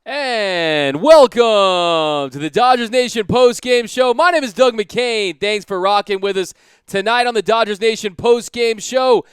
And welcome to the Dodgers Nation post-game show. My name is Doug McCain. Thanks for rocking with us tonight on the Dodgers Nation post-game show.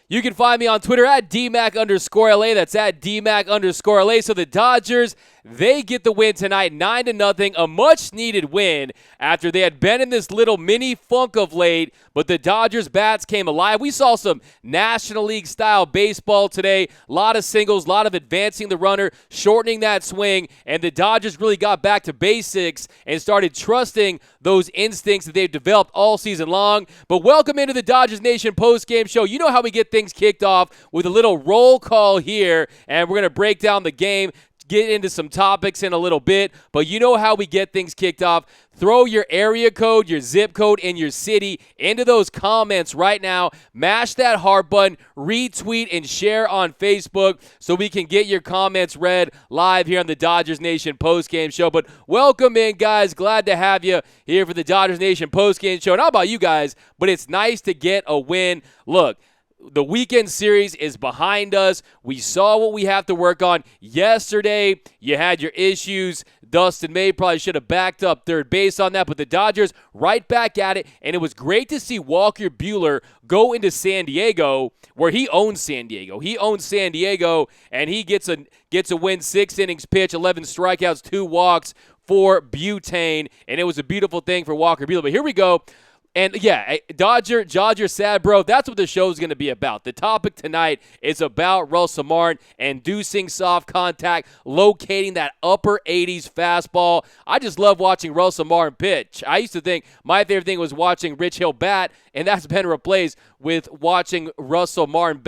You can find me on Twitter at DMAC_LA. That's at DMAC_LA. So the Dodgers, they get the win tonight, 9-0, a much-needed win after they had been in this little mini funk of late, but the Dodgers bats came alive. We saw some National League-style baseball today, a lot of singles, a lot of advancing the runner, shortening that swing, and the Dodgers really got back to basics and started trusting those instincts that they've developed all season long. But welcome into the Dodgers Nation post-game show. You know how we get things kicked off with a little roll call here, and we're going to break down the game, get into some topics in a little bit, but you know how we get things kicked off. Throw your area code, your zip code, and your city into those comments right now. Mash that heart button, retweet, and share on Facebook so we can get your comments read live here on the Dodgers Nation postgame show. But welcome in, guys. Glad to have you here for the Dodgers Nation postgame show. Not about you guys, but it's nice to get a win. Look, the weekend series is behind us. We saw what we have to work on. Yesterday, you had your issues. Dustin May probably should have backed up third base on that, but the Dodgers right back at it, and it was great to see Walker Buehler go into San Diego, where he owns San Diego. He owns San Diego, and he gets a win, 6 innings pitch, 11 strikeouts, 2 walks for Butane, and it was a beautiful thing for Walker Buehler. But here we go. And yeah, Dodger sad, bro. That's what the show is going to be about. The topic tonight is about Russell Martin inducing soft contact, locating that upper 80s fastball. I just love watching Russell Martin pitch. I used to think my favorite thing was watching Rich Hill bat, and that's been replaced with watching Russell Martin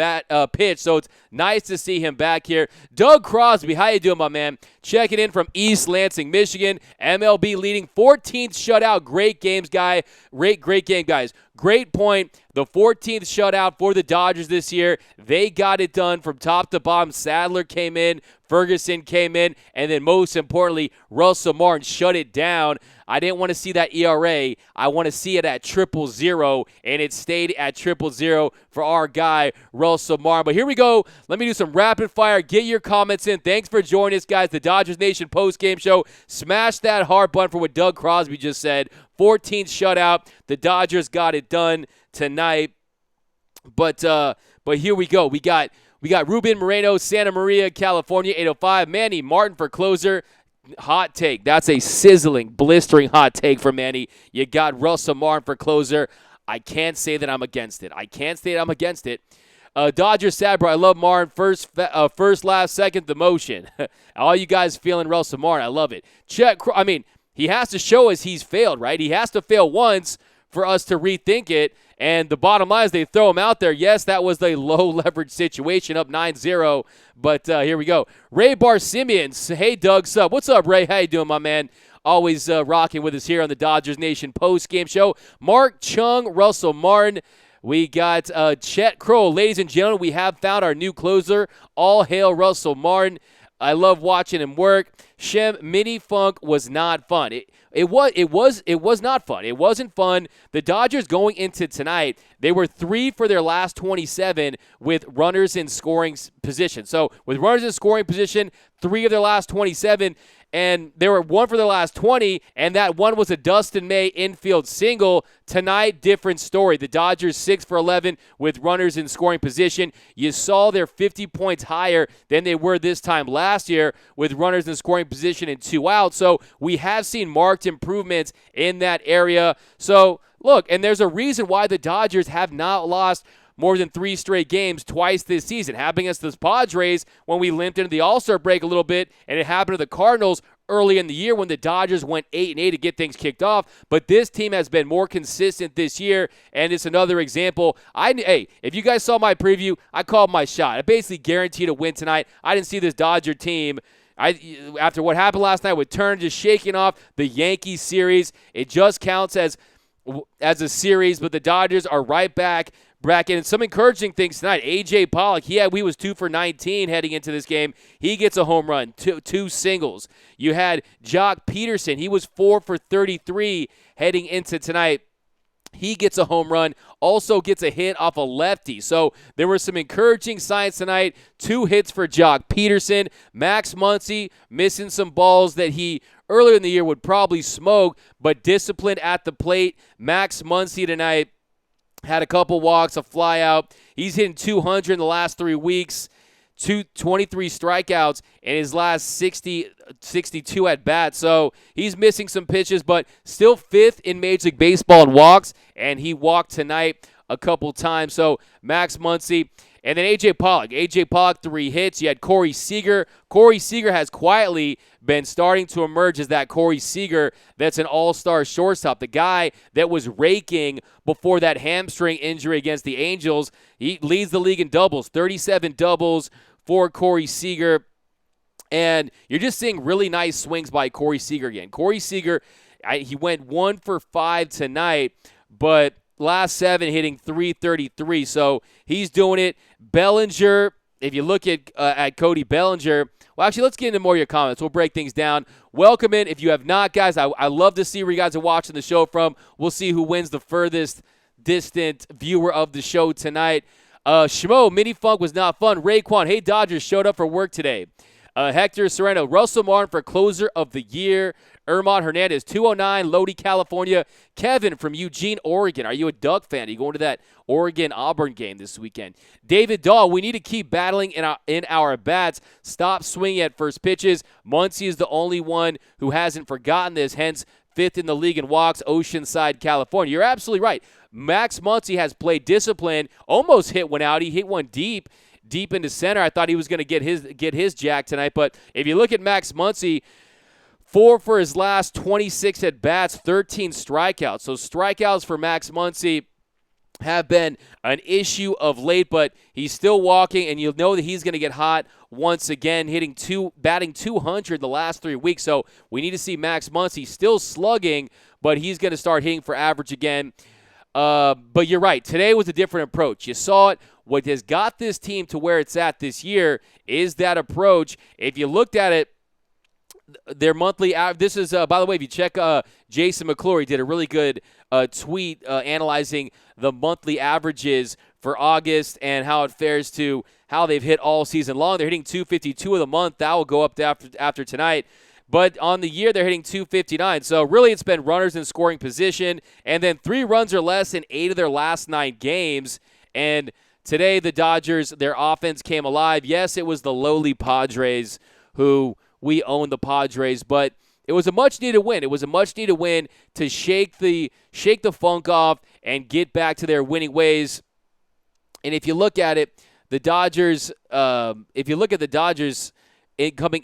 pitch. So it's nice to see him back here. Doug Crosby, how you doing, my man? Checking in from East Lansing, Michigan. MLB leading 14th shutout. Great games, guy. Great game, guys. Great point. The 14th shutout for the Dodgers this year. They got it done from top to bottom. Sadler came in. Ferguson came in. And then most importantly, Russell Martin shut it down. I didn't want to see that ERA. I want to see it at 0.000, and it stayed at 0.000 for our guy, Russell Martin. But here we go. Let me do some rapid fire. Get your comments in. Thanks for joining us, guys. The Dodgers Nation post-game show. Smash that heart button for what Doug Crosby just said. 14th shutout. The Dodgers got it done tonight. But here we go. We got Ruben Moreno, Santa Maria, California, 805. Manny Martin for closer. Hot take. That's a sizzling, blistering hot take from Manny. You got Russell Martin for closer. I can't say that I'm against it. Dodgers sad, bro. I love Martin. First, last, second, the motion. All you guys feeling Russell Martin. I love it. He has to show us he's failed, right? He has to fail once for us to rethink it. And the bottom line is they throw him out there. Yes, that was a low-leverage situation, up 9-0. But here we go. Ray Barsimians. Hey, Doug, sup? What's up, Ray? How you doing, my man? Always rocking with us here on the Dodgers Nation post-game show. Mark Chung, Russell Martin. We got Chet Crow. Ladies and gentlemen, we have found our new closer. All hail Russell Martin. I love watching him work. Shem, mini funk was not fun. It was not fun. It wasn't fun. The Dodgers going into tonight, they were 3 for their last 27 with runners in scoring position. So with runners in scoring position, 3 of their last 27, and they were 1 for their last 20, and that one was a Dustin May infield single. Tonight, different story. The Dodgers 6 for 11 with runners in scoring position. You saw they're 50 points higher than they were this time last year with runners in scoring position and 2 outs. So we have seen marked improvements in that area. So look, and there's a reason why the Dodgers have not lost more than 3 straight games twice this season. Happened against the Padres when we limped into the All-Star break a little bit, and it happened to the Cardinals early in the year when the Dodgers went 8-8 to get things kicked off. But this team has been more consistent this year, and it's another example. Hey, if you guys saw my preview, I called my shot. I basically guaranteed a win tonight. I didn't see this Dodger team. After what happened last night with Turner just shaking off the Yankees series, it just counts as a series, but the Dodgers are right back in. And some encouraging things tonight. A.J. Pollock, he was 2 for 19 heading into this game. He gets a home run, two singles. You had Jock Peterson. He was 4 for 33 heading into tonight. He gets a home run, also gets a hit off a lefty. So there were some encouraging signs tonight. 2 hits for Jock Peterson. Max Muncy missing some balls that he earlier in the year would probably smoke, but disciplined at the plate. Max Muncy tonight had a couple walks, a fly out. He's hitting 200 in the last 3 weeks. 23 strikeouts in his last 62 at bat. So he's missing some pitches, but still 5th in Major League Baseball in walks, and he walked tonight a couple times. So Max Muncy. And then A.J. Pollock. A.J. Pollock, 3 hits. You had Corey Seager. Corey Seager has quietly been starting to emerge as that Corey Seager that's an all-star shortstop. The guy that was raking before that hamstring injury against the Angels. He leads the league in doubles, 37 doubles for Corey Seager. And you're just seeing really nice swings by Corey Seager again. Corey Seager, he went 1 for 5 tonight, but last 7 hitting .333. So he's doing it. Bellinger, if you look at Cody Bellinger, well, actually, let's get into more of your comments. We'll break things down. Welcome in. If you have not, guys, I love to see where you guys are watching the show from. We'll see who wins the furthest distant viewer of the show tonight. Shmo, Mini Funk was not fun. Raekwon, hey, Dodgers showed up for work today. Hector Serrano, Russell Martin for closer of the year. Ermont Hernandez, 209, Lodi, California. Kevin from Eugene, Oregon. Are you a Duck fan? Are you going to that Oregon-Auburn game this weekend? David Dahl, we need to keep battling in our bats. Stop swinging at first pitches. Muncy is the only one who hasn't forgotten this, hence 5th in the league in walks, Oceanside, California. You're absolutely right. Max Muncy has played discipline, almost hit one out. He hit one deep into center. I thought he was going to get his jack tonight, but if you look at Max Muncy, 4 for his last 26 at-bats, 13 strikeouts. So strikeouts for Max Muncy have been an issue of late, but he's still walking, and you'll know that he's going to get hot once again, batting 200 the last 3 weeks. So we need to see Max Muncy still slugging, but he's going to start hitting for average again. But you're right. Today was a different approach. You saw it. What has got this team to where it's at this year is that approach. If you looked at it, their monthly this is, by the way, if you check Jason McClory did a really good tweet analyzing the monthly averages for August and how it fares to how they've hit all season long. They're hitting 252 of the month. That will go up after tonight. But on the year, they're hitting 259. So really it's been runners in scoring position and then 3 runs or less in 8 of their last 9 games. And today the Dodgers, their offense came alive. Yes, it was the lowly Padres who we own the Padres, but it was a much-needed win. It was a much-needed win to shake the funk off and get back to their winning ways. And if you look at it, the Dodgers, coming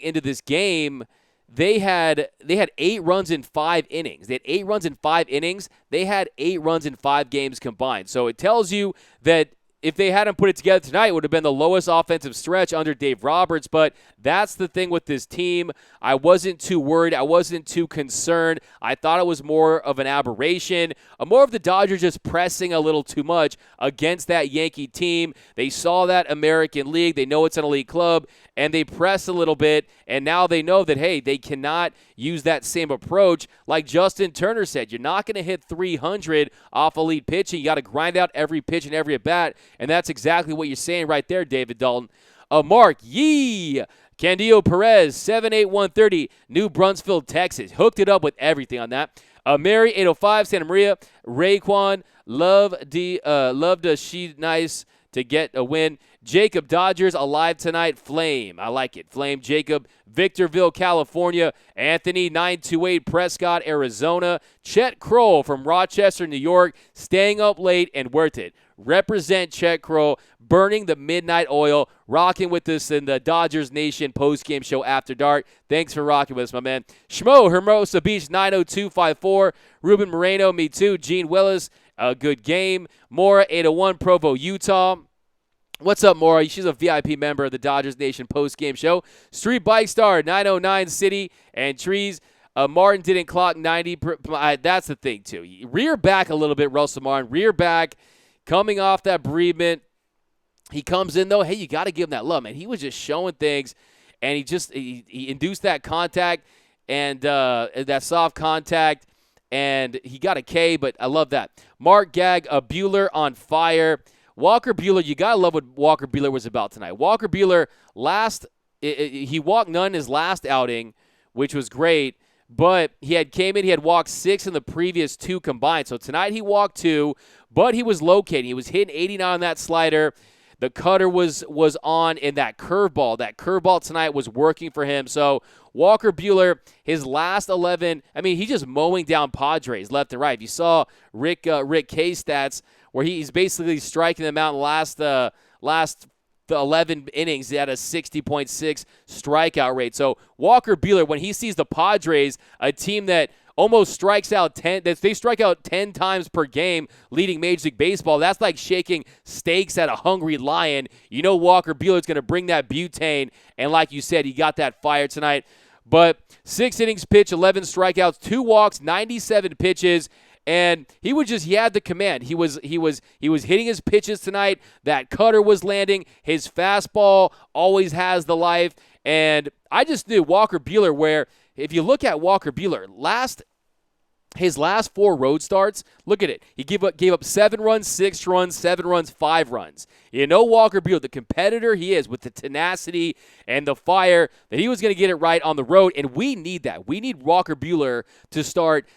into this game, they had 8 runs in 5 innings. They had 8 runs in 5 innings. They had 8 runs in 5 games combined. So it tells you that if they hadn't put it together tonight, it would have been the lowest offensive stretch under Dave Roberts. But that's the thing with this team. I wasn't too worried. I wasn't too concerned. I thought it was more of an aberration, more of the Dodgers just pressing a little too much against that Yankee team. They saw that American League. They know it's an elite club, and they pressed a little bit. And now they know that, hey, they cannot use that same approach. Like Justin Turner said, you're not going to hit 300 off elite pitching. You got to grind out every pitch and every at-bat. And that's exactly what you're saying right there, David Dalton. Mark Yee, Candido Perez, 78130, New Brunswick, Texas. Hooked it up with everything on that. Mary, 805, Santa Maria. Raekwon, love the she nice to get a win. Jacob, Dodgers alive tonight. Flame, I like it. Flame, Jacob, Victorville, California. Anthony, 928, Prescott, Arizona. Chet Kroll from Rochester, New York, staying up late and worth it. Represent Chet Kroll, burning the midnight oil, rocking with us in the Dodgers Nation post-game show after dark. Thanks for rocking with us, my man. Schmo, Hermosa Beach, 90254. Ruben Moreno, me too. Gene Willis, a good game. Mora, 801, Provo, Utah. What's up, Mora? She's a VIP member of the Dodgers Nation post-game show. Street Bike Star, 909, City and Trees. Martin didn't clock 90. That's the thing, too. Rear back a little bit, Russell Martin. Rear back, coming off that bereavement. He comes in, though. Hey, you got to give him that love, man. He was just showing things, and he induced that contact and that soft contact. and he got a K, but I love that. Mark Gag, Buehler on fire. Walker Buehler, you got to love what Walker Buehler was about tonight. Walker Buehler, he walked none his last outing, which was great, but he had walked 6 in the previous 2 combined. So tonight he walked 2, but he was locating. He was hitting 89 on that slider. The cutter was on in that curveball. That curveball tonight was working for him. So Walker Buehler, his last 11, he's just mowing down Padres left and right. If you saw Rick K's stats, where he's basically striking them out in the last 11 innings, he had a 60.6 strikeout rate. So Walker Buehler, when he sees the Padres, a team that almost strikes out 10, they strike out 10 times per game leading Major League Baseball, that's like shaking steaks at a hungry lion. You know Walker Buehler's going to bring that butane, and like you said, he got that fire tonight. But 6 innings pitched, 11 strikeouts, 2 walks, 97 pitches. And he had the command. He was hitting his pitches tonight. That cutter was landing. His fastball always has the life. And I just knew Walker Buehler, where if you look at Walker Buehler, his last 4 road starts, look at it. He gave up 7 runs, 6 runs, 7 runs, 5 runs. You know Walker Buehler, the competitor he is with the tenacity and the fire, that he was going to get it right on the road, and we need that. We need Walker Buehler to start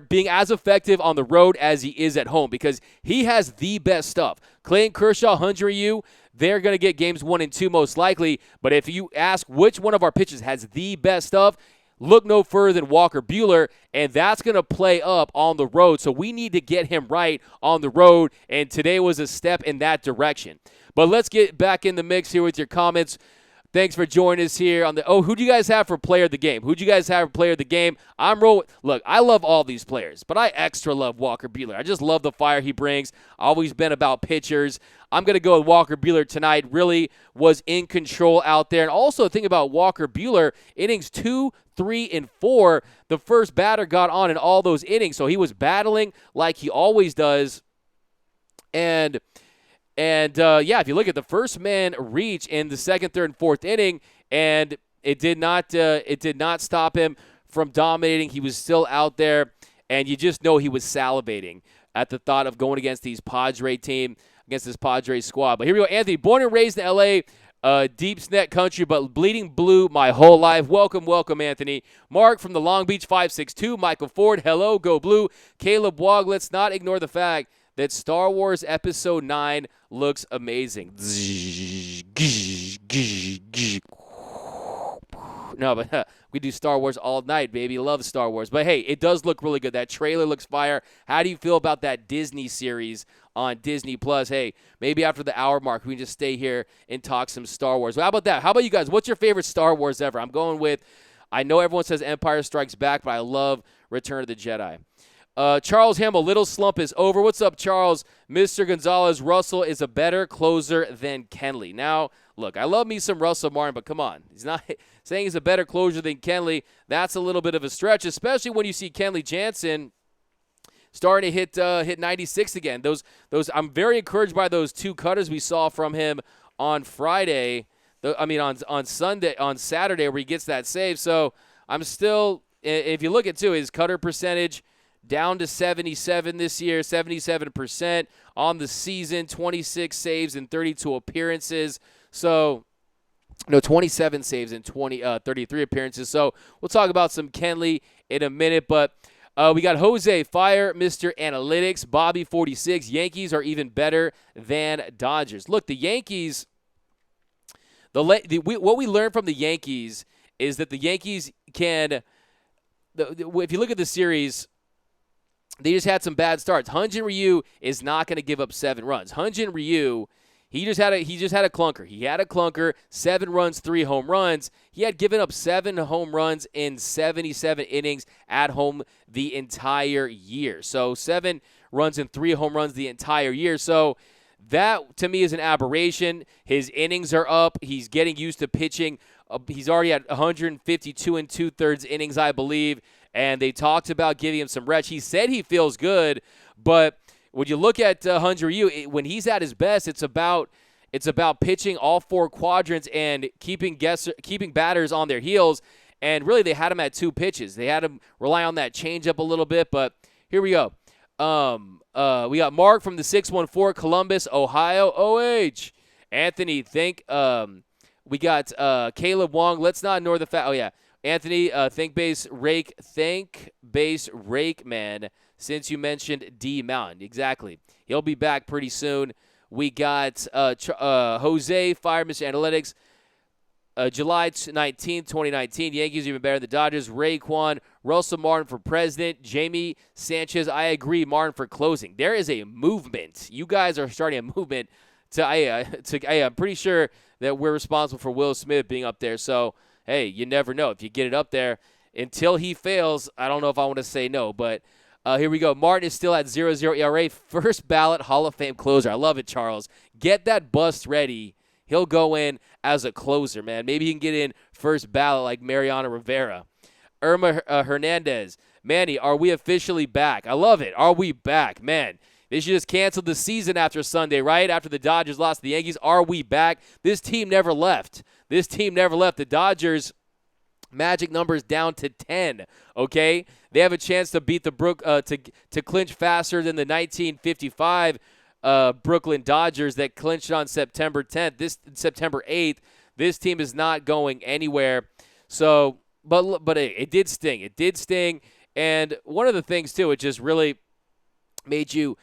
being as effective on the road as he is at home, because he has the best stuff. Clayton Kershaw, Hyun-Jin Ryu, they're going to get games 1 and 2 most likely, but if you ask which one of our pitchers has the best stuff, look no further than Walker Buehler, and that's going to play up on the road. So we need to get him right on the road, and today was a step in that direction. But let's get back in the mix here with your comments. Thanks for joining us here on the. Who do you guys have for player of the game? Who do you guys have for player of the game? Look, I love all these players, but I extra love Walker Buehler. I just love the fire he brings. Always been about pitchers. I'm going to go with Walker Buehler tonight. Really was in control out there. And also think about Walker Buehler, innings 2, 3, and 4. The first batter got on in all those innings, so he was battling like he always does. And if you look at the first man reach in the second, third, and fourth inning, and it did not stop him from dominating. He was still out there, and you just know he was salivating at the thought of going against this Padres squad. But here we go, Anthony, born and raised in L.A., deep snake country, but bleeding blue my whole life. Welcome, Anthony. Mark from the Long Beach 562, Michael Ford, hello, go blue. Caleb Wog, let's not ignore the fact that Star Wars Episode 9 looks amazing. No, but we do Star Wars all night, baby. Love Star Wars. But, hey, it does look really good. That trailer looks fire. How do you feel about that Disney series on Disney+? Hey, maybe after the hour mark, we can just stay here and talk some Star Wars. Well, how about that? How about you guys? What's your favorite Star Wars ever? I'm going with, I know everyone says Empire Strikes Back, but I love Return of the Jedi. Charles Hamill, little slump is over. What's up, Charles? Mr. Gonzalez, Russell is a better closer than Kenley. Now, look, I love me some Russell Martin, but come on. He's not saying he's a better closer than Kenley. That's a little bit of a stretch, especially when you see Kenley Jansen starting to hit 96 again. Those I'm very encouraged by those 2 cutters we saw from him on Friday. On Saturday where he gets that save. So I'm still, if you look at his cutter percentage, down to 77 this year, 77% on the season, 26 saves and 32 appearances. So, 27 saves and 33 appearances. So, we'll talk about some Kenley in a minute. But we got Jose, fire Mr. Analytics. Bobby, 46. Yankees are even better than Dodgers. Look, the Yankees, what we learned from the Yankees is that the Yankees can, if you look at the series, they just had some bad starts. Hyun-Jin Ryu is not going to give up 7 runs. Hyun-Jin Ryu, he just had a clunker. He had a clunker, 7 runs, 3 home runs. He had given up 7 home runs in 77 innings at home the entire year. So 7 runs and 3 home runs the entire year. So that, to me, is an aberration. His innings are up. He's getting used to pitching. He's already at 152 and 2/3 innings, I believe. And they talked about giving him some rest. He said he feels good, but when you look at Hyun-Jin Ryu, when he's at his best, it's about pitching all 4 quadrants and keeping batters on their heels. and really they had him at 2 pitches. They had him rely on that changeup a little bit, but here we go. We got Mark from the 614, Columbus, Ohio, OH. Anthony, we got Caleb Wong. Let's not ignore the fact. Oh, yeah. Anthony, think base rake, man, since you mentioned D Mountain. Exactly. He'll be back pretty soon. We got Jose, Fire Mr. Analytics, July 19th, 2019. Yankees even better than the Dodgers. Raekwon, Russell Martin for president. Jamie Sanchez, I agree, Martin for closing. There is a movement. You guys are starting a movement I'm pretty sure that we're responsible for Will Smith being up there. So, hey, you never know. If you get it up there, until he fails, I don't know if I want to say no. But here we go. Martin is still at 0-0 ERA. First ballot Hall of Fame closer. I love it, Charles. Get that bust ready. He'll go in as a closer, man. Maybe he can get in first ballot like Mariano Rivera. Irma Hernandez. Manny, are we officially back? I love it. Are we back? Man, they should just cancel the season after Sunday, right? After the Dodgers lost to the Yankees. Are we back? This team never left. The Dodgers magic numbers down to 10, okay? They have a chance to beat the to clinch faster than the 1955 Brooklyn Dodgers that clinched on September 10th. September 8th. This team is not going anywhere. So, but it did sting. It did sting. And one of the things too, it just really made you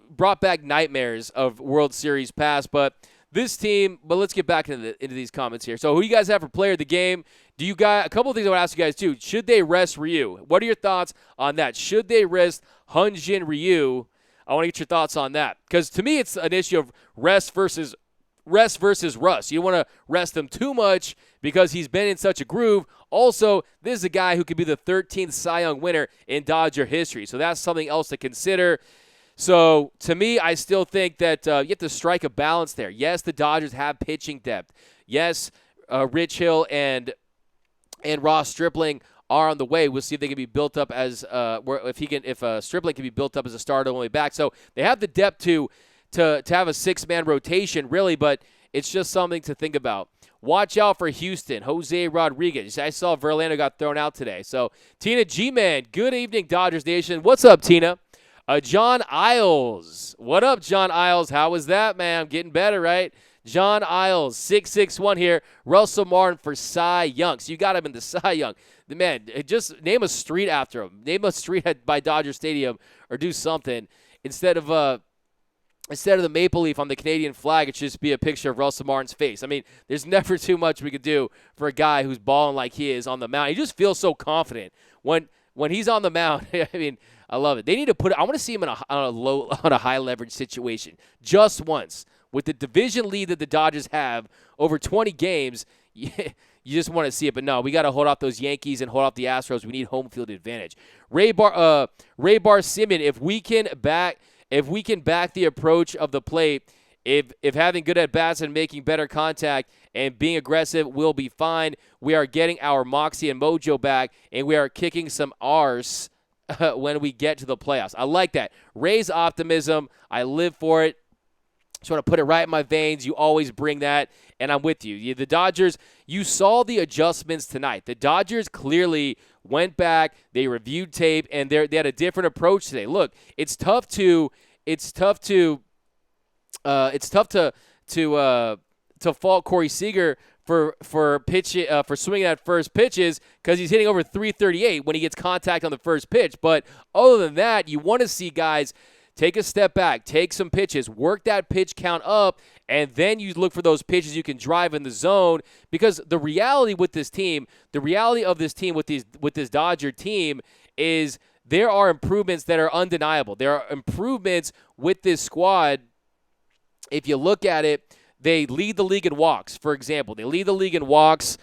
brought back nightmares of World Series past. But this team, but let's get back into these comments here. So who do you guys have for player of the game? Do you guys, a couple of things I want to ask you guys too. Should they rest Ryu? What are your thoughts on that? Should they rest Hyun-Jin Ryu? I want to get your thoughts on that. Because to me, it's an issue of rest versus rust. You don't want to rest him too much because he's been in such a groove. Also, this is a guy who could be the 13th Cy Young winner in Dodger history. So that's something else to consider. So, to me, I still think that you have to strike a balance there. Yes, the Dodgers have pitching depth. Yes, Rich Hill and Ross Stripling are on the way. We'll see if they can be built up as if Stripling can be built up as a starter on the way back. So they have the depth to have a 6-man rotation, really, but it's just something to think about. Watch out for Houston. Jose Rodriguez. I saw Verlander got thrown out today. So Tina G-Man, good evening, Dodgers Nation. What's up, Tina? John Isles. What up, John Isles? How was that, man? I'm getting better, right? John Isles, 661 here. Russell Martin for Cy Young. So you got him in the Cy Young. The man, just name a street after him. Name a street by Dodger Stadium or do something. Instead of the maple leaf on the Canadian flag, it should just be a picture of Russell Martin's face. I mean, there's never too much we could do for a guy who's balling like he is on the mound. He just feels so confident when he's on the mound. I mean, I love it. They need to I want to see him on a high leverage situation just once. With the division lead that the Dodgers have over 20 games, you just want to see it. But no, we got to hold off those Yankees and hold off the Astros. We need home field advantage. Ray Bar Simeon, if we can back the approach of the plate, if having good at-bats and making better contact and being aggressive will be fine, we are getting our moxie and mojo back, and we are kicking some arse when we get to the playoffs. I like that. Ray's optimism. I live for it. Just want to put it right in my veins. You always bring that, and I'm with you. The Dodgers, you saw the adjustments tonight. The Dodgers clearly went back, they reviewed tape, and they had a different approach today. Look, it's tough to fault Corey Seager for swinging at first pitches because he's hitting over 338 when he gets contact on the first pitch. But other than that, you want to see guys take a step back, take some pitches, work that pitch count up, and then you look for those pitches you can drive in the zone. Because the reality of this team with this Dodger team is there are improvements that are undeniable. There are improvements with this squad. If you look at it, they lead the league in walks, for example. They lead the league in walks,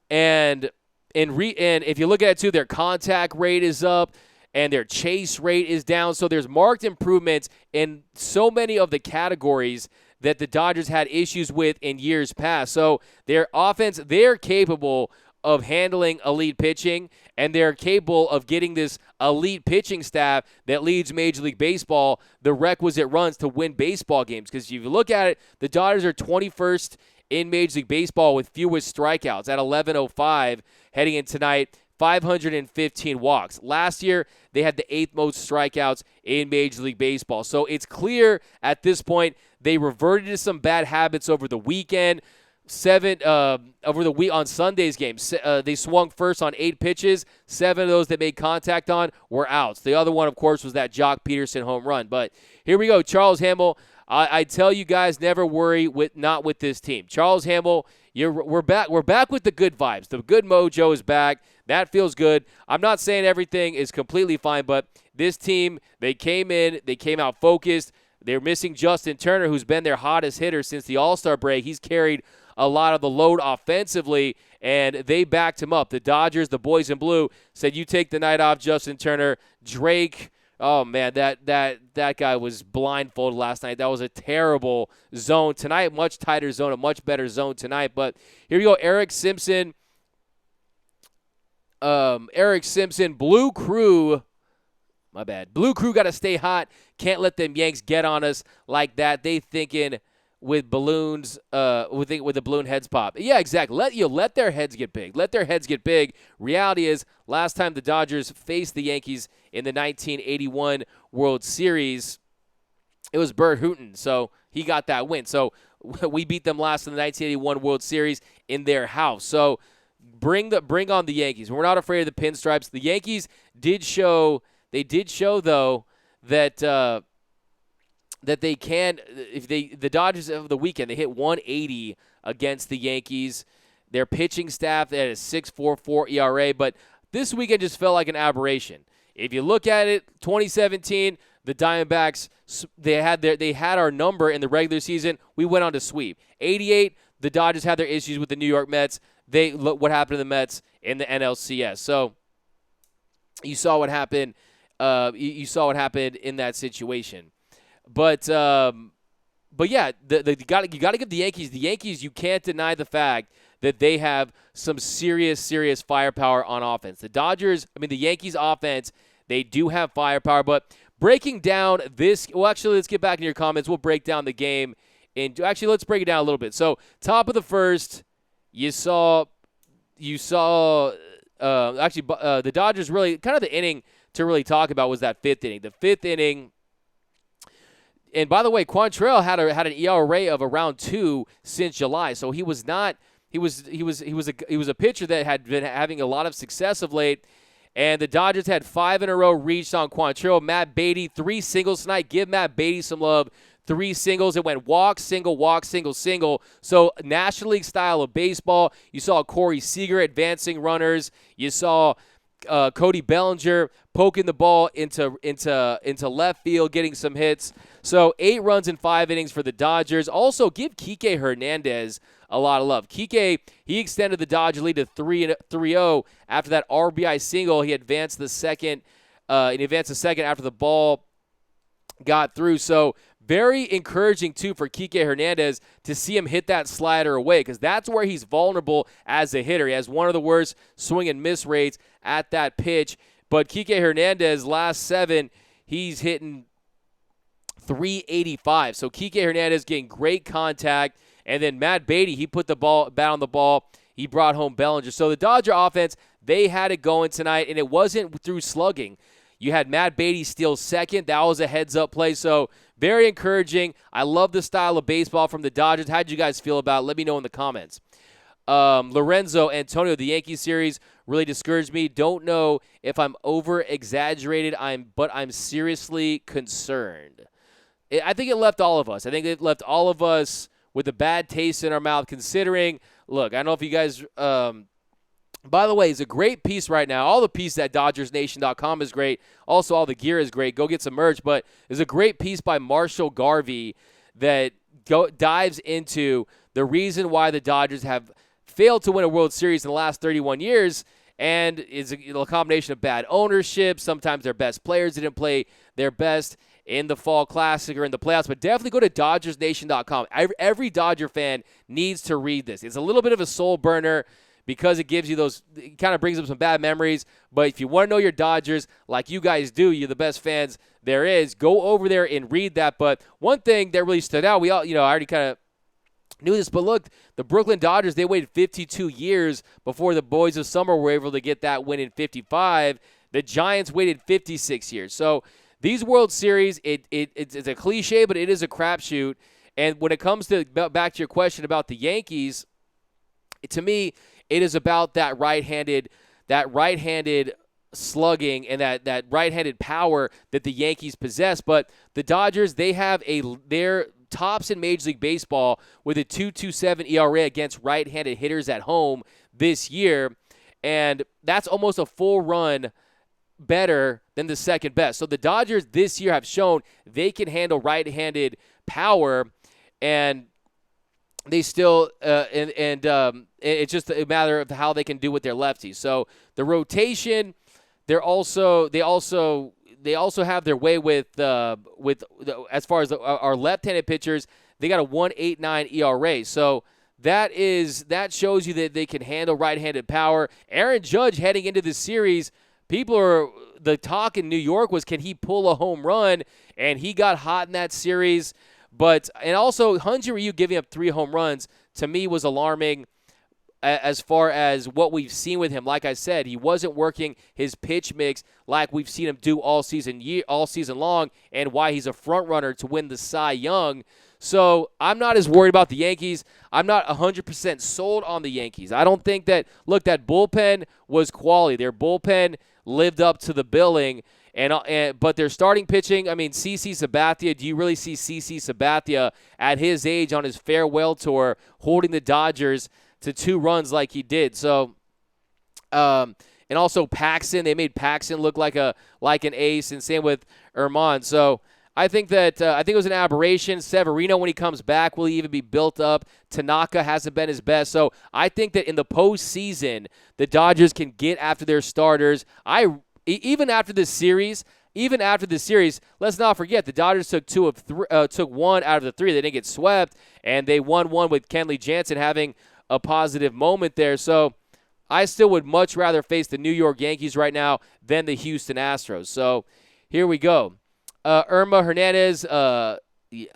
and if you look at it too, their contact rate is up and their chase rate is down. So there's marked improvements in so many of the categories that the Dodgers had issues with in years past. So their offense, they're capable of handling elite pitching, and they're capable of getting this elite pitching staff that leads Major League Baseball the requisite runs to win baseball games. Because if you look at it, the Dodgers are 21st in Major League Baseball with fewest strikeouts at 1105 heading in tonight. 515 walks. Last year, they had the 8th most strikeouts in Major League Baseball. So it's clear at this point they reverted to some bad habits over the weekend. Over the week on Sunday's game, they swung first on 8 pitches. 7 of those that made contact on were outs. The other one, of course, was that Jock Peterson home run. But here we go, Charles Hamill. I tell you guys, never worry not with this team. Charles Hamill, we're back. We're back with the good vibes. The good mojo is back. That feels good. I'm not saying everything is completely fine, but this team, they came out focused. They're missing Justin Turner, who's been their hottest hitter since the All-Star break. He's carried a lot of the load offensively, and they backed him up. The Dodgers, the boys in blue, said, you take the night off, Justin Turner. Drake, oh, man, that guy was blindfolded last night. That was a terrible zone. Tonight, much tighter zone, a much better zone tonight. But here we go, Eric Simpson, Blue Crew. My bad. Blue Crew got to stay hot. Can't let them Yanks get on us like that. They thinking with balloons, with the balloon heads pop. Yeah, exactly. Let their heads get big. Let their heads get big. Reality is, last time the Dodgers faced the Yankees in the 1981 World Series, it was Bert Hooton, so he got that win. So we beat them last in the 1981 World Series in their house. So bring on the Yankees. We're not afraid of the pinstripes. The Yankees did show though that they can, if the Dodgers of the weekend, they hit 180 against the Yankees. Their pitching staff, they had a 6.44 ERA, but this weekend just felt like an aberration. If you look at it, 2017, the Diamondbacks, they had our number in the regular season. We went on to sweep. 88, the Dodgers had their issues with the New York Mets. Look what happened to the Mets in the NLCS. So you saw what happened. You saw what happened in that situation. But yeah, you got to give the Yankees. The Yankees, you can't deny the fact that they have some serious firepower on offense. The Yankees offense, they do have firepower. But breaking down this, well, actually, let's get back in your comments. We'll break down the game. Let's break it down a little bit. So top of the first, you saw the Dodgers really, kind of the inning to really talk about was that 5th inning. The 5th inning. And by the way, Quantrill had an ERA of around 2 since July, so he was not. He was a pitcher that had been having a lot of success of late. And the Dodgers had 5 in a row reached on Quantrill. Matt Beatty, 3 singles tonight. Give Matt Beatty some love. 3 singles. It went walk, single, single. So National League style of baseball. You saw Corey Seager advancing runners. You saw Cody Bellinger poking the ball into left field, getting some hits. So 8 runs in 5 innings for the Dodgers. Also, give Kike Hernandez a lot of love. Kike, he extended the Dodger lead to 3-0 after that RBI single. He advanced the second. After the ball got through. So very encouraging, too, for Kike Hernandez to see him hit that slider away, because that's where he's vulnerable as a hitter. He has one of the worst swing and miss rates at that pitch. But Kike Hernandez, last 7, he's hitting .385. So Kike Hernandez getting great contact. And then Matt Beatty, he put the bat on the ball. He brought home Bellinger. So the Dodger offense, they had it going tonight, and it wasn't through slugging. You had Matt Beatty steal second. That was a heads-up play. So very encouraging. I love the style of baseball from the Dodgers. How'd you guys feel about it? Let me know in the comments. Lorenzo Antonio, the Yankees series really discouraged me. Don't know if I'm over-exaggerated, but I'm seriously concerned. I think it left all of us. I think it left all of us with a bad taste in our mouth, considering, look, I don't know if you guys by the way, it's a great piece right now. All the piece at DodgersNation.com is great. Also, all the gear is great. Go get some merch. But there's a great piece by Marshall Garvey that dives into the reason why the Dodgers have failed to win a World Series in the last 31 years. And it's a combination of bad ownership. Sometimes their best players didn't play their best in the Fall Classic or in the playoffs. But definitely go to DodgersNation.com. Every Dodger fan needs to read this. It's a little bit of a soul burner, because it gives you it kind of brings up some bad memories. But if you want to know your Dodgers like you guys do, you're the best fans there is, go over there and read that. But one thing that really stood out, I already kind of knew this, but look, the Brooklyn Dodgers, they waited 52 years before the Boys of Summer were able to get that win in 55. The Giants waited 56 years. So these World Series, it's a cliche, but it is a crapshoot. And when it comes to back to your question about the Yankees, to me, it is about that right-handed slugging and that right-handed power that the Yankees possess. But the Dodgers, they have their tops in Major League Baseball with a 2.27 ERA against right-handed hitters at home this year, and that's almost a full run better than the second best. So the Dodgers this year have shown they can handle right-handed power, and they still it's just a matter of how they can do with their lefties. So the rotation, they also have their way with as far as our left-handed pitchers. They got a 1.89 ERA. So that shows you that they can handle right-handed power. Aaron Judge heading into this series, the talk in New York was, can he pull a home run? And he got hot in that series. And also Hyun-Jin Ryu giving up 3 home runs to me was alarming. As far as what we've seen with him, like I said, he wasn't working his pitch mix like we've seen him do all season long, and why he's a front runner to win the Cy Young. So I'm not as worried about the Yankees. I'm not 100% sold on the Yankees. I don't think that bullpen was quality. Their bullpen lived up to the billing, but their starting pitching, CC Sabathia, do you really see CC Sabathia at his age on his farewell tour holding the Dodgers to 2 runs like he did? So, and also Paxton, they made Paxton look like an ace, and same with Erman. So I think it was an aberration. Severino, when he comes back, will he even be built up? Tanaka hasn't been his best. So I think that in the postseason, the Dodgers can get after their starters. Even after this series, let's not forget the Dodgers took 1 out of the 3. They didn't get swept, and they won 1 with Kenley Jansen having a positive moment there. So I still would much rather face the New York Yankees right now than the Houston Astros. So here we go. Irma Hernandez, I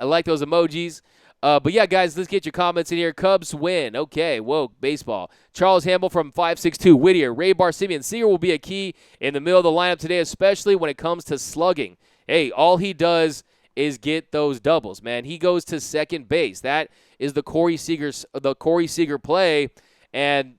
like those emojis. But yeah, guys, let's get your comments in here. Cubs win. Okay, whoa, baseball. Charles Hamble from 562 Whittier. Ray Barsimeon. Seager will be a key in the middle of the lineup today, especially when it comes to slugging. Hey, all he does is get those doubles, man. He goes to second base. That is the Corey Seager play, and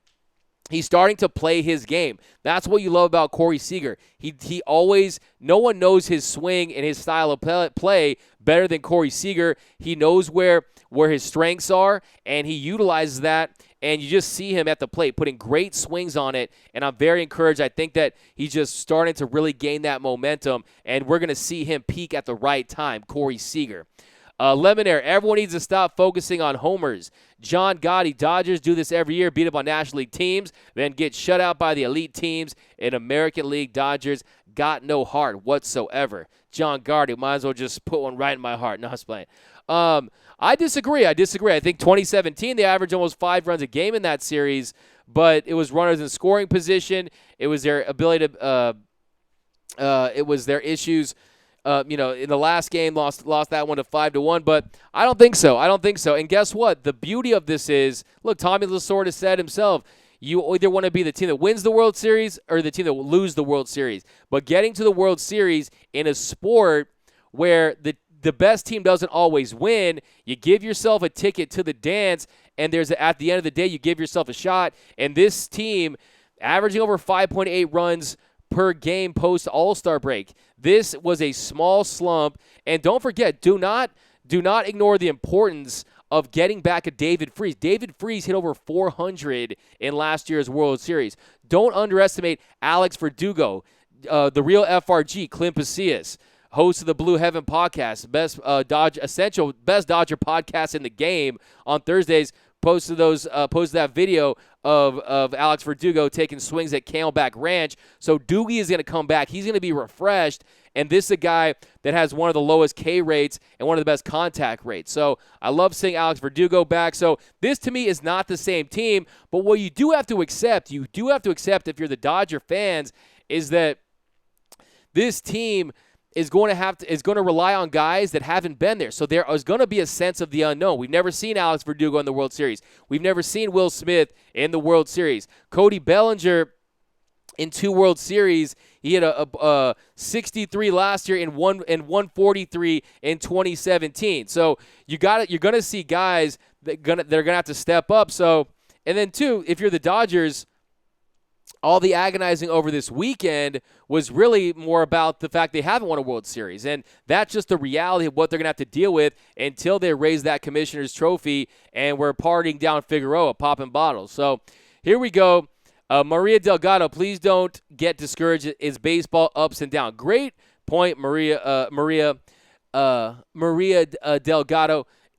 he's starting to play his game. That's what you love about Corey Seager. He always, no one knows his swing and his style of play better than Corey Seager. He knows where his strengths are, and he utilizes that, and you just see him at the plate putting great swings on it, and I'm very encouraged. I think that he's just starting to really gain that momentum, and we're going to see him peak at the right time, Corey Seager. Lemonaire, everyone needs to stop focusing on homers. John Gotti, Dodgers do this every year, beat up on National League teams, then get shut out by the elite teams. In American League, Dodgers got no heart whatsoever. John Gotti, might as well just put one right in my heart. No, I was playing. I disagree. I think 2017, they averaged almost 5 runs a game in that series, but it was runners in scoring position. It was their ability to it was their issues. In the last game, lost that one to 5-1, but I don't think so. And guess what? The beauty of this is, look, Tommy Lasorda said himself, you either want to be the team that wins the World Series or the team that will lose the World Series. But getting to the World Series in a sport where the best team doesn't always win, you give yourself a ticket to the dance, and at the end of the day, you give yourself a shot. And this team, averaging over 5.8 runs per game post All-Star break. This was a small slump, and don't forget, do not ignore the importance of getting back a David Freese. David Freese hit over 400 in last year's World Series. Don't underestimate Alex Verdugo, the real FRG, Clint Pasillas, host of the Blue Heaven podcast, best Dodger podcast in the game on Thursdays. Posted that video of Alex Verdugo taking swings at Camelback Ranch. So Doogie is going to come back. He's going to be refreshed, and this is a guy that has one of the lowest K rates and one of the best contact rates. So I love seeing Alex Verdugo back. So this, to me, is not the same team, but what you do have to accept if you're the Dodger fans, is that this team is going to rely on guys that haven't been there. So there is going to be a sense of the unknown. We've never seen Alex Verdugo in the World Series. We've never seen Will Smith in the World Series. Cody Bellinger in 2 World Series. He had a 63 last year and 143 in 2017. So you're going to see guys that are going to have to step up. So, and then 2, if you're the Dodgers, all the agonizing over this weekend was really more about the fact they haven't won a World Series. And that's just the reality of what they're going to have to deal with until they raise that commissioner's trophy and we're partying down Figueroa, popping bottles. So here we go. Maria Delgado, please don't get discouraged. It's baseball ups and downs. Great point, Maria Delgado.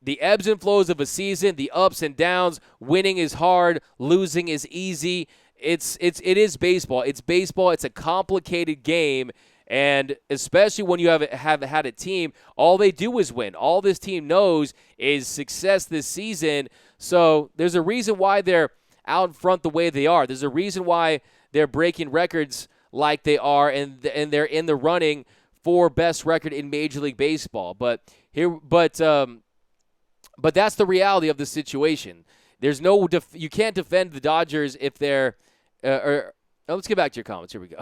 The ebbs and flows of a season, the ups and downs. Winning is hard. Losing is easy. It is baseball. It's baseball. It's a complicated game, and especially when you have had a team, all they do is win. All this team knows is success this season. So there's a reason why they're out in front the way they are. There's a reason why they're breaking records like they are, and they're in the running for best record in Major League Baseball. But that's the reality of the situation. There's no you can't defend the Dodgers if they're let's get back to your comments. Here we go.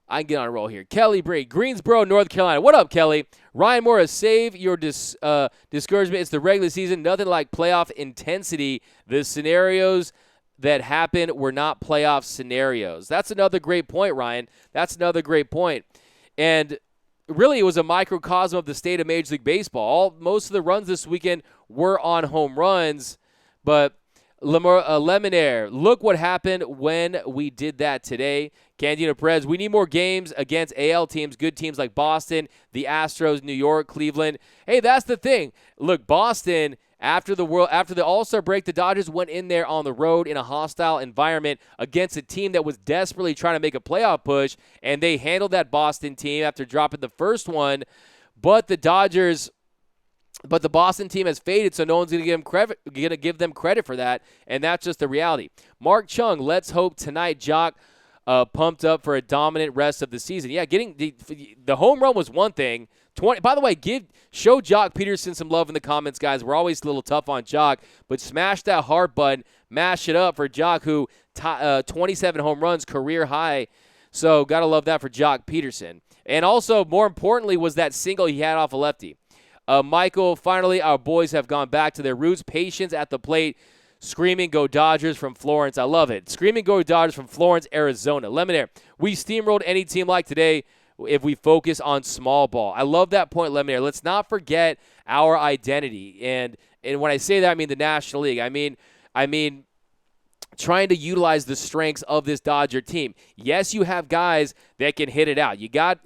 I can get on a roll here. Kelly Bree, Greensboro, North Carolina. What up, Kelly? Ryan Morris, save your discouragement. It's the regular season. Nothing like playoff intensity. The scenarios that happen were not playoff scenarios. That's another great point, Ryan. That's another great point. And really, it was a microcosm of the state of Major League Baseball. Most of the runs this weekend were on home runs, but Lemonnier, look what happened when we did that today. Candino Perez, we need more games against AL teams, good teams like Boston, the Astros, New York, Cleveland. Hey, that's the thing. Look, Boston, after the All-Star break, the Dodgers went in there on the road in a hostile environment against a team that was desperately trying to make a playoff push, and they handled that Boston team after dropping the first one. But the Boston team has faded, so no one's going to give them credit for that, and that's just the reality. Mark Chung, let's hope tonight Jock pumped up for a dominant rest of the season. Yeah, getting the home run was one thing. By the way, show Jock Peterson some love in the comments, guys. We're always a little tough on Jock, but smash that heart button, mash it up for Jock, who 27 home runs, career high. So got to love that for Jock Peterson. And also, more importantly, was that single he had off a lefty. Michael, finally, our boys have gone back to their roots. Patience at the plate. Screaming, go Dodgers from Florence. I love it. Screaming, go Dodgers from Florence, Arizona. Lemonnier, we steamrolled any team like today if we focus on small ball. I love that point, Lemonnier. Let's not forget our identity. And when I say that, I mean the National League. I mean trying to utilize the strengths of this Dodger team. Yes, you have guys that can hit it out. You got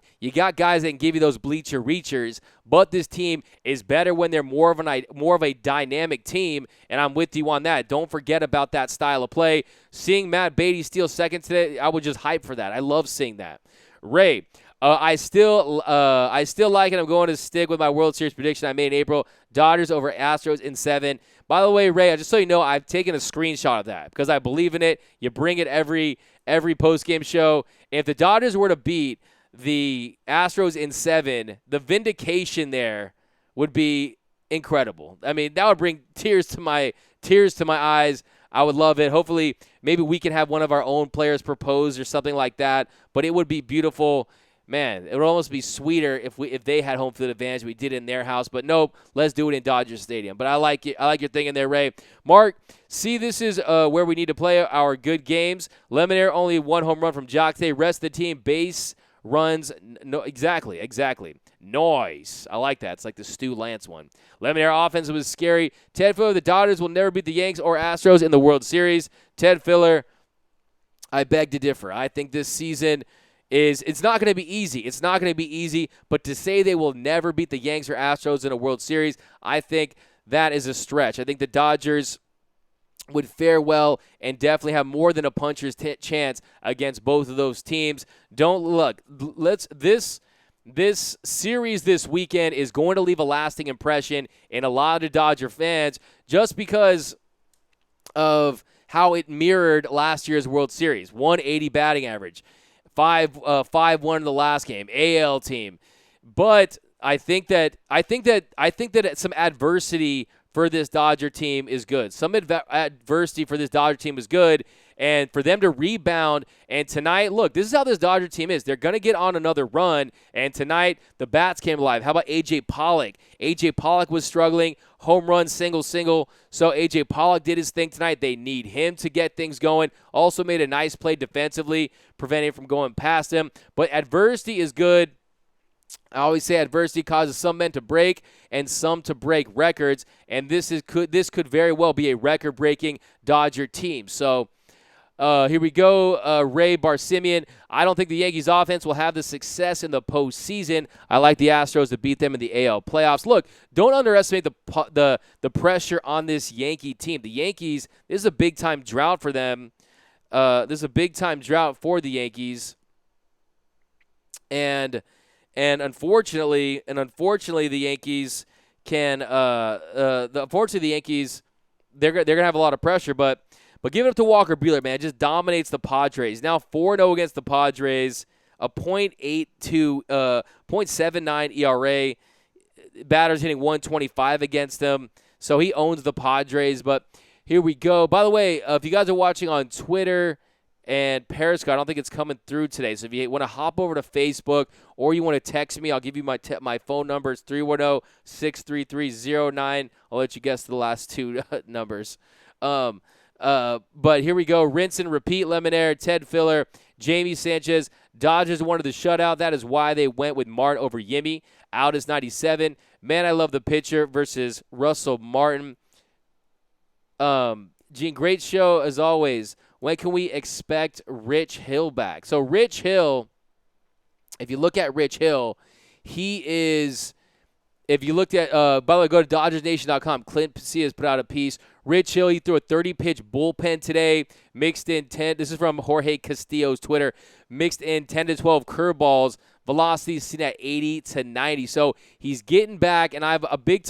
guys that can give you those bleacher reachers, but this team is better when they're more of a dynamic team, and I'm with you on that. Don't forget about that style of play. Seeing Matt Beatty steal second today, I was just hyped for that. I love seeing that. Ray, I still like it. I'm going to stick with my World Series prediction I made in April. Dodgers over Astros in 7. By the way, Ray, just so you know, I've taken a screenshot of that because I believe in it. You bring it every post-game show. If the Dodgers were to beat the Astros in 7, the vindication there would be incredible. I mean, that would bring tears to my eyes. I would love it. Hopefully, maybe we can have one of our own players propose or something like that. But it would be beautiful. Man, it would almost be sweeter if they had home field advantage. We did it in their house, but nope. Let's do it in Dodger Stadium. But I like it. I like your thing in there, Ray. Mark, see, this is where we need to play our good games. Lemonnier only 1 home run from Jock today. Rest of the team base runs. No, exactly. Noise. I like that. It's like the Stu Lance one. Lemonnier offense was scary. Ted Filler, the Dodgers will never beat the Yanks or Astros in the World Series. Ted Filler, I beg to differ. I think this season it's not going to be easy. It's not going to be easy, but to say they will never beat the Yanks or Astros in a World Series, I think that is a stretch. I think the Dodgers would fare well and definitely have more than a puncher's chance against both of those teams. Don't look. This series this weekend is going to leave a lasting impression in a lot of Dodger fans just because of how it mirrored last year's World Series. 180 batting average. 5-1 in the last game. AL team. But I think that some adversity for this Dodger team is good. Some adversity for this Dodger team is good, and for them to rebound. And tonight, look, this is how this Dodger team is. They're going to get on another run, and tonight the bats came alive. How about A.J. Pollock? A.J. Pollock was struggling. Home run, single. So A.J. Pollock did his thing tonight. They need him to get things going. Also made a nice play defensively, preventing him from going past him. But adversity is good. I always say adversity causes some men to break and some to break records, and this could very well be a record-breaking Dodger team. So here we go, Ray Barsimian. I don't think the Yankees offense will have the success in the postseason. I like the Astros to beat them in the AL playoffs. Look, don't underestimate the pressure on this Yankee team. The Yankees, this is a big-time drought for them. This is a big-time drought for the Yankees. And unfortunately, the Yankees can. Unfortunately, the Yankees, they're gonna have a lot of pressure. But give it up to Walker Buehler, man. Just dominates the Padres. Now 4-0 against the Padres. A .82, 0.79 ERA. Batters hitting 125 against them. So he owns the Padres. But here we go. By the way, if you guys are watching on Twitter and Periscope, I don't think it's coming through today. So if you want to hop over to Facebook or you want to text me, I'll give you my phone number. It's 310-633-09. I'll let you guess the last two numbers. But here we go. Rinse and repeat. Lemonade, Ted Filler, Jamie Sanchez. Dodgers wanted the shutout. That is why they went with Mart over Yimmy. Out is 97. Man, I love the pitcher versus Russell Martin. Gene, great show as always. When can we expect Rich Hill back? So Rich Hill, if you look at Rich Hill, he is, if you looked at, by the way, go to DodgersNation.com. Clint Pacias put out a piece. Rich Hill, he threw a 30-pitch bullpen today, mixed in 10. This is from Jorge Castillo's Twitter. Mixed in 10 to 12 curveballs. Velocity is seen at 80 to 90. So he's getting back, and I'm a big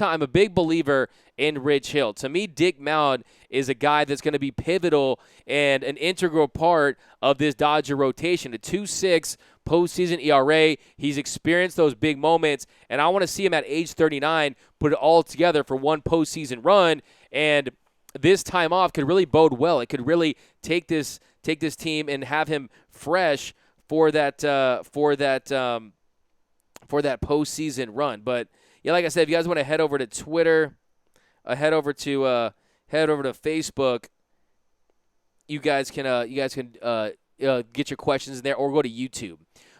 believer in Rich Hill. To me, Dick Mound is a guy that's going to be pivotal and an integral part of this Dodger rotation. A 2.6 postseason ERA. He's experienced those big moments, and I want to see him at age 39 put it all together for one postseason run. And this time off could really bode well. It could really take this team and have him fresh for that postseason run. But yeah, like I said, if you guys want to head over to Twitter, head over to Facebook, you guys can get your questions in there, or go to YouTube.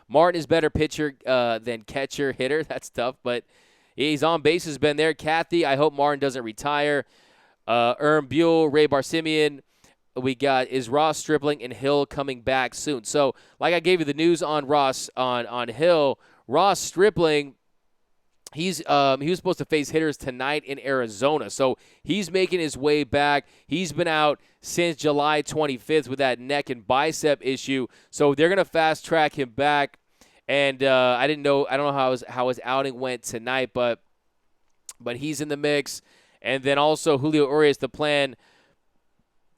Martin is better pitcher than catcher hitter. That's tough, but he's on base, has been there. Kathy, I hope Martin doesn't retire. Buell, Ray Barsimian. We got, is Ross Stripling and Hill coming back soon? So, like I gave you the news on Ross on Hill, Ross Stripling, he was supposed to face hitters tonight in Arizona. So he's making his way back. He's been out since July 25th with that neck and bicep issue. So they're gonna fast track him back. And I don't know how his outing went tonight, but he's in the mix. And then also Julio Urias, the plan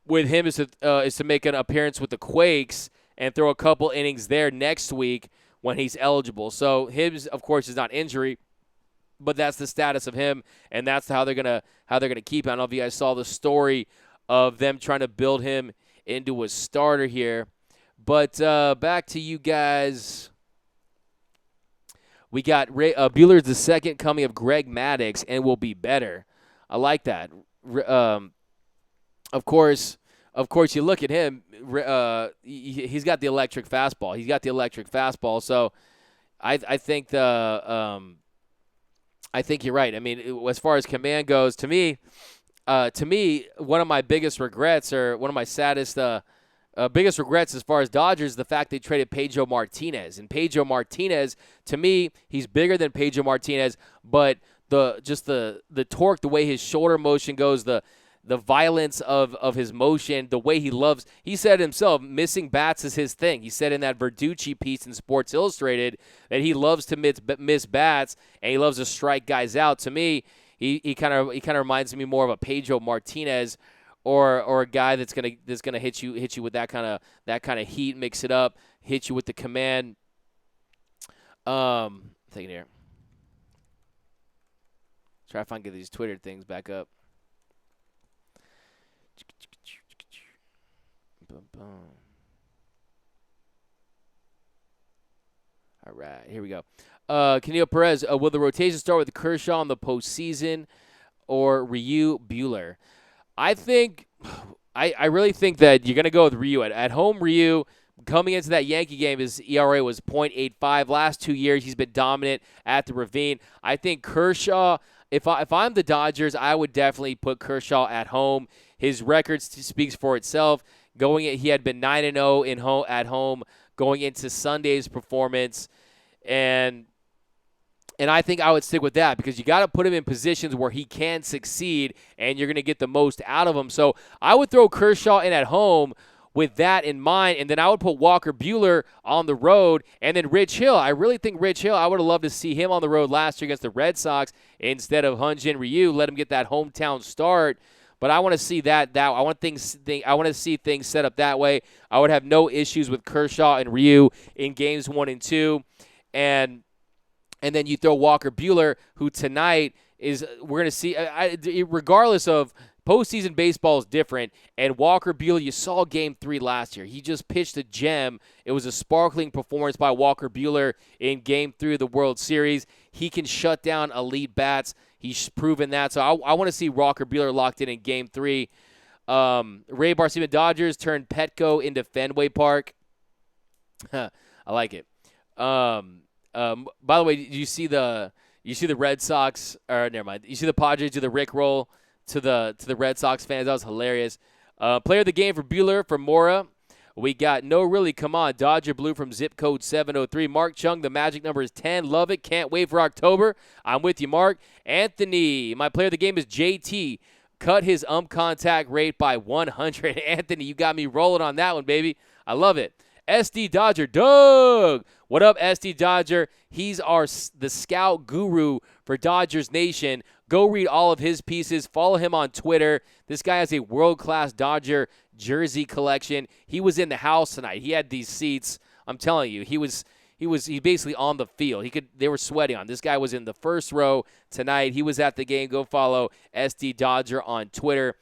with him is to make an appearance with the Quakes and throw a couple innings there next week when he's eligible. So his, of course, is not injury, but that's the status of him, and that's how they're gonna keep him. I don't know if you guys saw the story of them trying to build him into a starter here. But back to you guys. We got Buehler's the second coming of Greg Maddux and will be better. I like that. Of course, you look at him. He's got the electric fastball. So, I think I think you're right. I mean, as far as command goes, to me, one of my biggest regrets, or one of my saddest, biggest regrets as far as Dodgers, is the fact they traded Pedro Martinez. And Pedro Martinez, to me, he's bigger than Pedro Martinez, but the torque, the way his shoulder motion goes, the violence of his motion, the way he loves. He said himself, missing bats is hhis thing. He said in that Verducci piece in Sports Illustrated that he loves to miss bats and he loves to strike guys out. To me, he kind of reminds me more of a Pedro Martinez or a guy that's gonna hit you with that kind of heat, mix it up, hit you with the command. Thinking here. Try to find get these Twitter things back up. All right, here we go. Canelo Perez, will the rotation start with Kershaw in the postseason or Ryu Buehler? I think, I really think that you're going to go with Ryu. At home, Ryu, coming into that Yankee game, his ERA was .85. Last 2 years, he's been dominant at the Ravine. I think Kershaw, if I'm the Dodgers, I would definitely put Kershaw at home. His record speaks for itself. He had been 9-0 at home going into Sunday's performance, and I think I would stick with that because you got to put him in positions where he can succeed, and you're going to get the most out of him. So I would throw Kershaw in at home with that in mind, and then I would put Walker Buehler on the road, and then Rich Hill. I really think Rich Hill, I would have loved to see him on the road last year against the Red Sox instead of Hyun-Jin Ryu. Let him get that hometown start. But I want to see that I want to see things set up that way. I would have no issues with Kershaw and Ryu in games 1 and 2, and then you throw Walker Buehler, who tonight we're going to see. Regardless of postseason, baseball is different, and Walker Buehler, you saw Game 3 last year. He just pitched a gem. It was a sparkling performance by Walker Buehler in Game 3 of the World Series. He can shut down elite bats. He's proven that. So I want to see Walker Buehler locked in Game 3. Ray Barcia Dodgers turned Petco into Fenway Park. I like it. By the way, you see the Red Sox, or never mind. You see the Padres do the Rickroll to the Red Sox fans. That was hilarious. Player of the game for Buehler, for Mora. We got No Really, Come On, Dodger Blue from zip code 703. Mark Chung, the magic number is 10. Love it. Can't wait for October. I'm with you, Mark. Anthony, my player of the game is JT. Cut his contact rate by 100. Anthony, you got me rolling on that one, baby. I love it. SD Dodger, Doug. What up, SD Dodger? He's the scout guru for Dodgers Nation. Go read all of his pieces. Follow him on Twitter. This guy has a world-class Dodger jersey collection. He was in the house tonight. He had these seats. I'm telling you, he basically on the field. They were sweating on. This guy was in the first row tonight. He was at the game. Go follow SD Dodger on Twitter.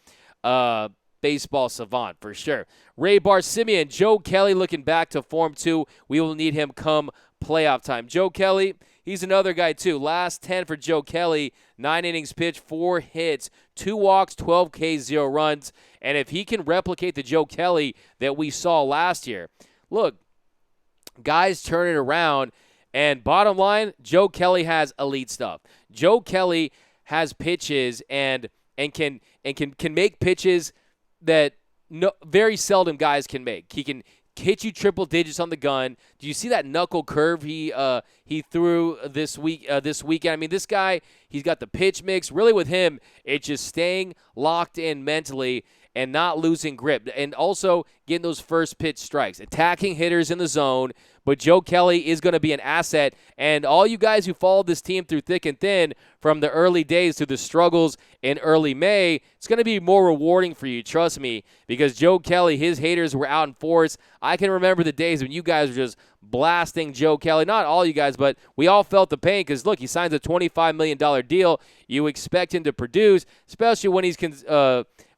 Baseball savant for sure. Ray Simeon, Joe Kelly looking back to form 2. We will need him come playoff time. Joe Kelly, he's another guy too. Last 10 for Joe Kelly, 9 innings pitched, 4 hits, 2 walks, 12 Ks, 0 runs. And if he can replicate the Joe Kelly that we saw last year, look, guys turn it around. And bottom line, Joe Kelly has elite stuff. Joe Kelly has pitches and can make pitches that very seldom guys can make. He can hit you triple digits on the gun. Do you see that knuckle curve he threw this weekend? I mean, this guy, he's got the pitch mix. Really with him, it's just staying locked in mentally and not losing grip, and also getting those first pitch strikes, attacking hitters in the zone. But Joe Kelly is going to be an asset, and all you guys who followed this team through thick and thin from the early days to the struggles in early May, it's going to be more rewarding for you, trust me, because Joe Kelly, his haters were out in force. I can remember the days when you guys were just blasting Joe Kelly. Not all you guys, but we all felt the pain because, look, he signs a $25 million deal. You expect him to produce, especially when he's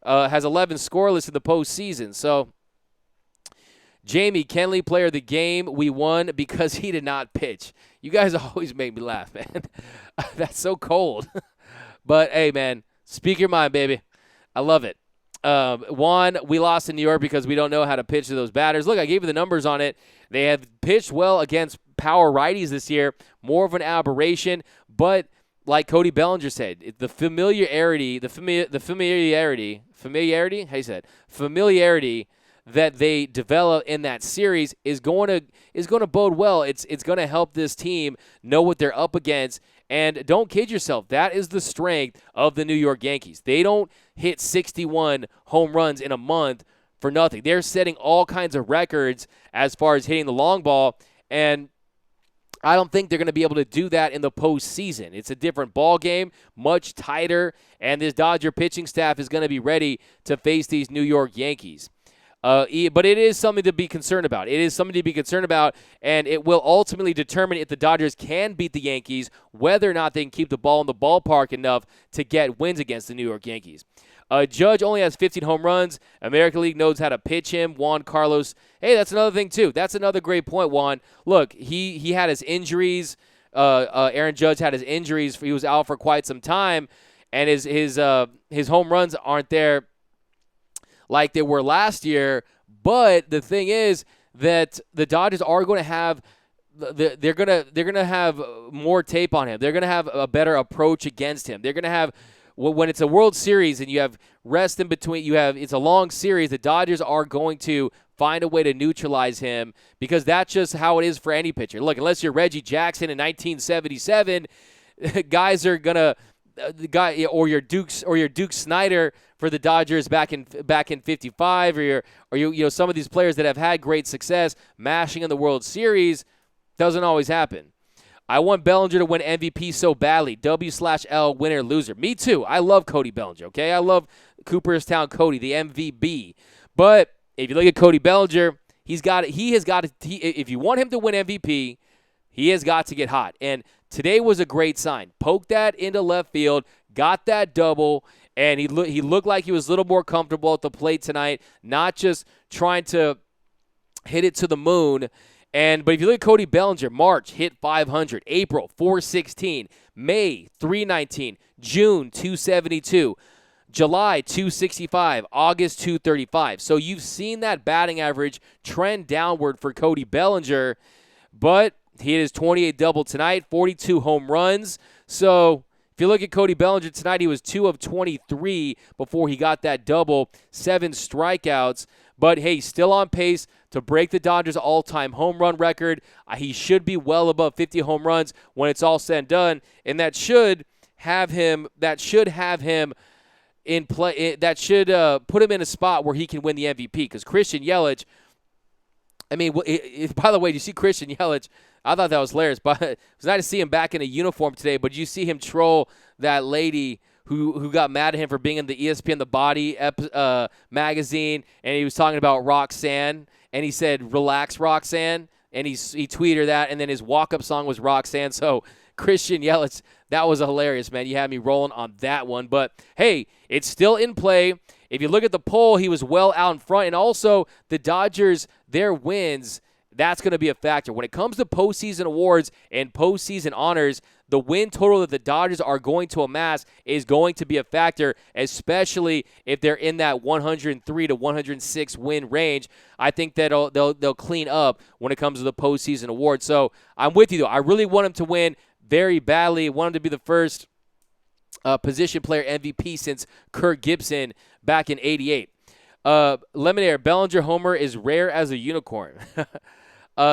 has 11 scoreless in the postseason. So, Jamie Kenley, player of the game, we won because he did not pitch. You guys always make me laugh, man. That's so cold. But, hey, man, speak your mind, baby. I love it. Juan, we lost in New York because we don't know how to pitch to those batters. Look, I gave you the numbers on it. They have pitched well against power righties this year, more of an aberration, but like Cody Bellinger said, the familiarity that they develop in that series is going to bode well. It's going to help this team know what they're up against. And don't kid yourself, that is the strength of the New York Yankees. They don't hit 61 home runs in a month for nothing. They're setting all kinds of records as far as hitting the long ball, and I don't think they're going to be able to do that in the postseason. It's a different ball game, much tighter, and this Dodger pitching staff is going to be ready to face these New York Yankees. But it is something to be concerned about. It is something to be concerned about, and it will ultimately determine if the Dodgers can beat the Yankees, whether or not they can keep the ball in the ballpark enough to get wins against the New York Yankees. Judge only has 15 home runs. American League knows how to pitch him. Juan Carlos. Hey, that's another thing, too. That's another great point, Juan. Look, he had his injuries. Aaron Judge had his injuries. He was out for quite some time, and his home runs aren't there like they were last year. But the thing is that the Dodgers are going to have they're gonna have more tape on him. They're gonna have a better approach against him. They're gonna have, when it's a World Series and you have rest in between, it's a long series. The Dodgers are going to find a way to neutralize him, because that's just how it is for any pitcher. Look, unless you're Reggie Jackson in 1977, guys are gonna or your Duke Snyder for the Dodgers back in 55, or some of these players that have had great success mashing in the World Series. Doesn't always happen. I want Bellinger to win MVP so badly. W/L, winner, loser. Me too. I love Cody Bellinger, okay? I love Cooperstown Cody, the MVP. But if you look at Cody Bellinger, if you want him to win MVP, he has got to get hot. And today was a great sign. Poked that into left field, got that double, and he looked like he was a little more comfortable at the plate tonight, not just trying to hit it to the moon. But if you look at Cody Bellinger, March hit 500, April 416, May 319, June 272, July 265, August 235. So you've seen that batting average trend downward for Cody Bellinger, but he hit his 28 double tonight, 42 home runs. So if you look at Cody Bellinger tonight, he was 2 of 23 before he got that double, 7 strikeouts. But, hey, still on pace to break the Dodgers' all-time home run record. He should be well above 50 home runs when it's all said and done, and that should have him in play. That should put him in a spot where he can win the MVP. Because Christian Yelich, I mean, by the way, do you see Christian Yelich? I thought that was hilarious. But it was nice to see him back in a uniform today. But you see him troll that lady who got mad at him for being in the ESPN The Body magazine, and he was talking about Roxanne, and he said, "Relax, Roxanne," and he tweeted that, and then his walk-up song was Roxanne. So Christian Yelich, that was hilarious, man. You had me rolling on that one. But, hey, it's still in play. If you look at the poll, he was well out in front, and also the Dodgers, their wins, that's going to be a factor. When it comes to postseason awards and postseason honors, the win total that the Dodgers are going to amass is going to be a factor, especially if they're in that 103 to 106 win range. I think that they'll clean up when it comes to the postseason awards. So I'm with you, though. I really want him to win very badly. I want him to be the first position player MVP since Kirk Gibson back in '88. Lemonade, Bellinger homer is rare as a unicorn.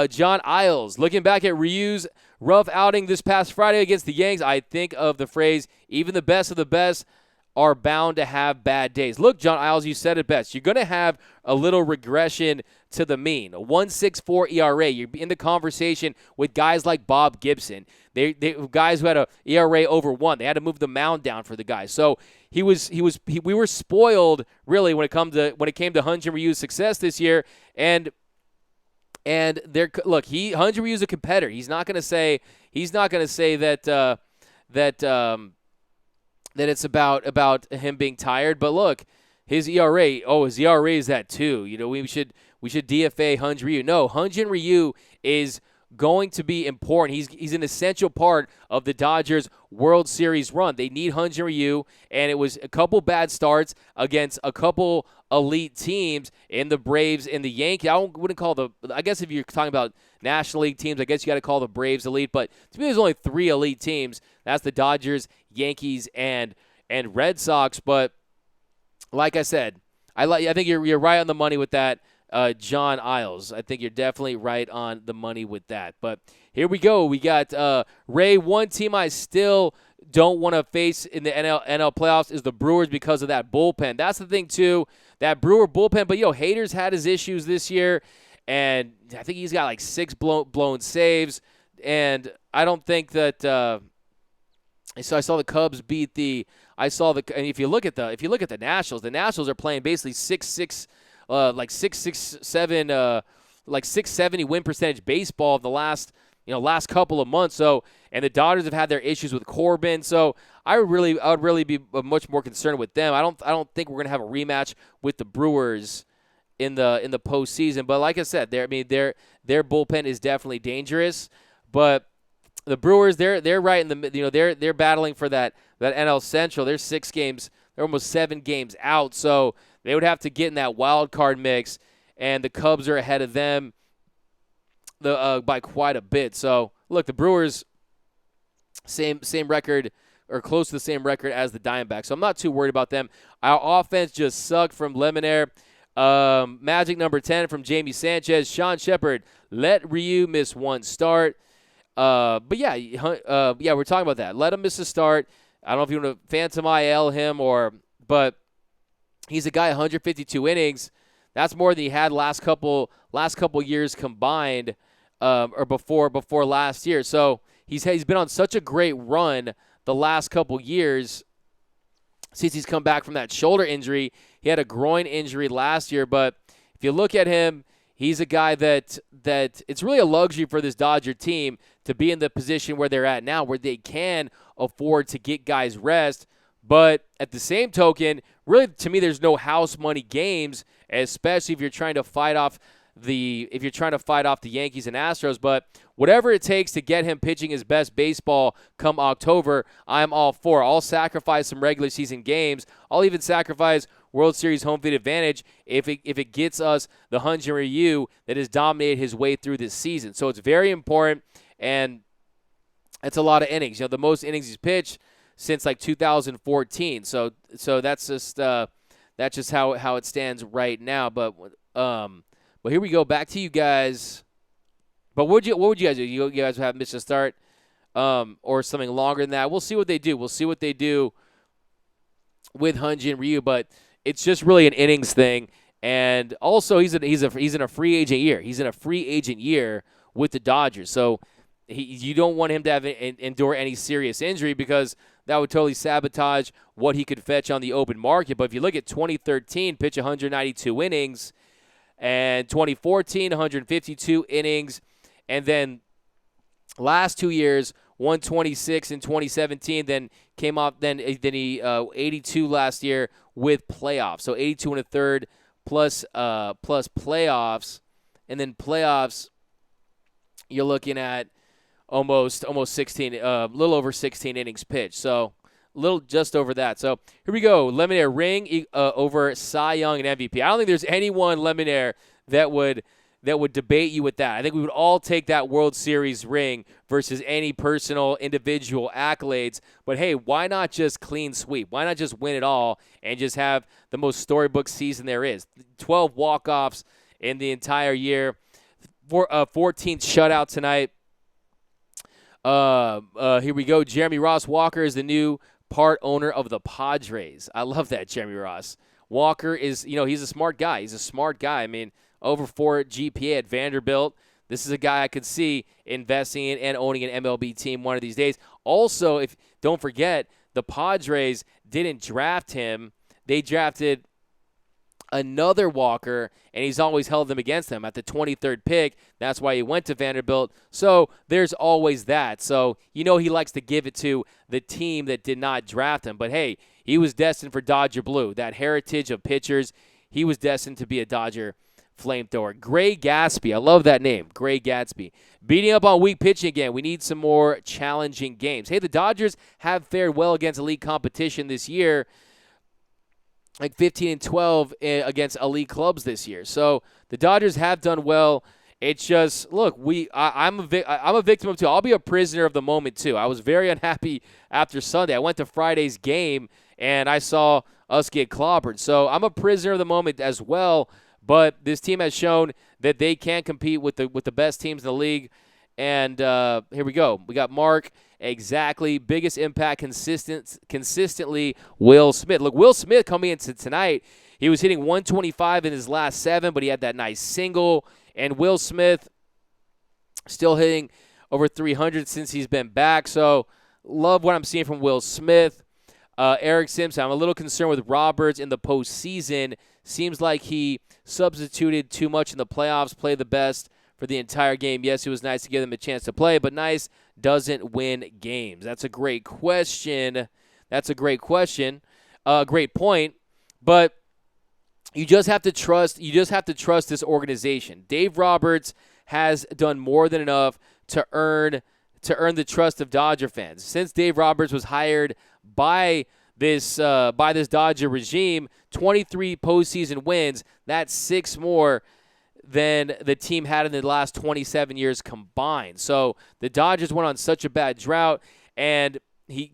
John Isles, looking back at Ryu's rough outing this past Friday against the Yanks, I think of the phrase, even the best of the best are bound to have bad days. Look, John Isles, you said it best. You're going to have a little regression to the mean. A 1.64 ERA. You're in the conversation with guys like Bob Gibson. They guys who had a ERA over 1. They had to move the mound down for the guy. So we were spoiled really when it came to Hyun-Jin Ryu's success this year. And Hyun-Jin Ryu's a competitor. He's not going to say that it's about him being tired. But look, his ERA is that too. You know, we should DFA Hyun-Jin Ryu. No, Hyun-Jin Ryu is going to be important. He's an essential part of the Dodgers World Series run. They need Hyun-Jin Ryu, and it was a couple bad starts against a couple elite teams in the Braves and the Yankees. I guess if you're talking about National League teams, I guess you got to call the Braves elite, but to me there's only 3 elite teams. That's the Dodgers, Yankees, and Red Sox. But like I said, I think you're right on the money with that. John Isles. I think you're definitely right on the money with that. But here we go. We got Ray. One team I still don't want to face in the NL playoffs is the Brewers because of that bullpen. That's the thing, too. That Brewer bullpen. But, Hader's had his issues this year, and I think he's got like 6 blown saves. And I don't think that so I saw the Cubs beat and if you look at the Nationals are playing basically 6-6 like 667, like 670 win percentage baseball in the last couple of months. So, and the Dodgers have had their issues with Corbin. So I would really be much more concerned with them. I don't think we're gonna have a rematch with the Brewers in the postseason. But like I said, their bullpen is definitely dangerous. But the Brewers, they're right in the they're battling for that NL Central. They're 6 games, they're almost 7 games out. So they would have to get in that wild card mix, and the Cubs are ahead of them by quite a bit. So look, the Brewers same record or close to the same record as the Diamondbacks. So I'm not too worried about them. Our offense just sucked from Lemonnier. Magic number 10 from Jamie Sanchez. Sean Shepard let Ryu miss 1 start. But yeah, we're talking about that. Let him miss a start. I don't know if you want to phantom IL him but he's a guy 152 innings. That's more than he had last couple years combined, or before last year. So he's been on such a great run the last couple years since he's come back from that shoulder injury. He had a groin injury last year, but if you look at him, he's a guy that it's really a luxury for this Dodger team to be in the position where they're at now, where they can afford to get guys rest. But at the same token, really, to me, there's no house money games, especially if you're trying to fight off the Yankees and Astros. But whatever it takes to get him pitching his best baseball come October, I'm all for. I'll sacrifice some regular season games. I'll even sacrifice World Series home field advantage if it gets us the Hyun-Jin Ryu that has dominated his way through this season. So it's very important, and it's a lot of innings. The most innings he's pitched since like 2014. So that's just how it stands right now. But here we go. Back to you guys. But what would you guys do? You guys would have missed a start, or something longer than that. We'll see what they do. We'll see what they do with Hyun-Jin Ryu. But it's just really an innings thing. And also, he's in a free agent year. He's in a free agent year with the Dodgers. So you don't want him to endure any serious injury, because that would totally sabotage what he could fetch on the open market. But if you look at 2013, pitch 192 innings, and 2014, 152 innings, and then last 2 years, 126 in 2017, then came off, then he 82 last year with playoffs. So 82 and a third plus playoffs, and then playoffs, you're looking at almost 16, a little over 16 innings pitched. So little just over that. So here we go. Lemonnier ring over Cy Young and MVP. I don't think there's anyone, Lemonnier, that would debate you with that. I think we would all take that World Series ring versus any personal individual accolades. But hey, why not just clean sweep? Why not just win it all and just have the most storybook season there is? 12 walk-offs in the entire year. 14th shutout tonight. Here we go. Jeremy Ross Walker is the new part owner of the Padres. I love that, Jeremy Ross. Walker is, he's a smart guy. He's a smart guy. I mean, over 4 GPA at Vanderbilt. This is a guy I could see investing in and owning an MLB team one of these days. Also, don't forget, the Padres didn't draft him. They drafted another Walker, and he's always held them against them at the 23rd pick. That's why he went to Vanderbilt. So there's always that. So he likes to give it to the team that did not draft him. But hey, he was destined for Dodger Blue. That heritage of pitchers, he was destined to be a Dodger flamethrower. Gray Gatsby. I love that name, Gray Gatsby. Beating up on weak pitching again. We need some more challenging games. Hey, the Dodgers have fared well against elite competition this year, like 15 and 12 against elite clubs this year. So the Dodgers have done well. It's just, look, I'm a victim of too. I'll be a prisoner of the moment too. I was very unhappy after Sunday. I went to Friday's game and I saw us get clobbered. So I'm a prisoner of the moment as well. But this team has shown that they can compete with the best teams in the league. And here we go. We got Mark. Exactly. Biggest impact consistently, Will Smith. Look, Will Smith coming into tonight, he was hitting 125 in his last 7, but he had that nice single. And Will Smith still hitting over 300 since he's been back. So love what I'm seeing from Will Smith. Eric Simpson, I'm a little concerned with Roberts in the postseason seems like he substituted too much in the playoffs, played the best for the entire game. Yes, it was nice to give them a chance to play, but nice doesn't win games. That's a great question. Great point. But you just have to trust this organization. Dave Roberts has done more than enough to earn the trust of Dodger fans. Since Dave Roberts was hired by this Dodger regime, 23 postseason wins. That's 6 more than the team had in the last 27 years combined. So the Dodgers went on such a bad drought, and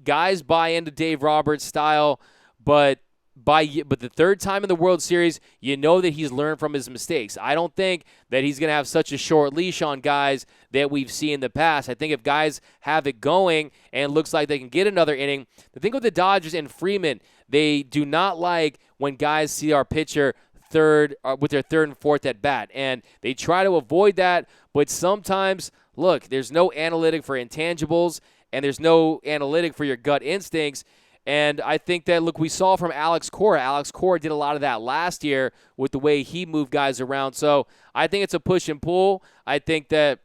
guys buy into Dave Roberts' style, but the third time in the World Series, you know that he's learned from his mistakes. I don't think that he's going to have such a short leash on guys that we've seen in the past. I think if guys have it going and it looks like they can get another inning, the thing with the Dodgers and Freeman, they do not like when guys see our pitcher with their third and fourth at bat, and they try to avoid that. But sometimes, look, there's no analytic for intangibles, and there's no analytic for your gut instincts. And I think that, look, we saw from Alex Cora. Alex Cora did a lot of that last year with the way he moved guys around. So I think it's a push and pull. I think that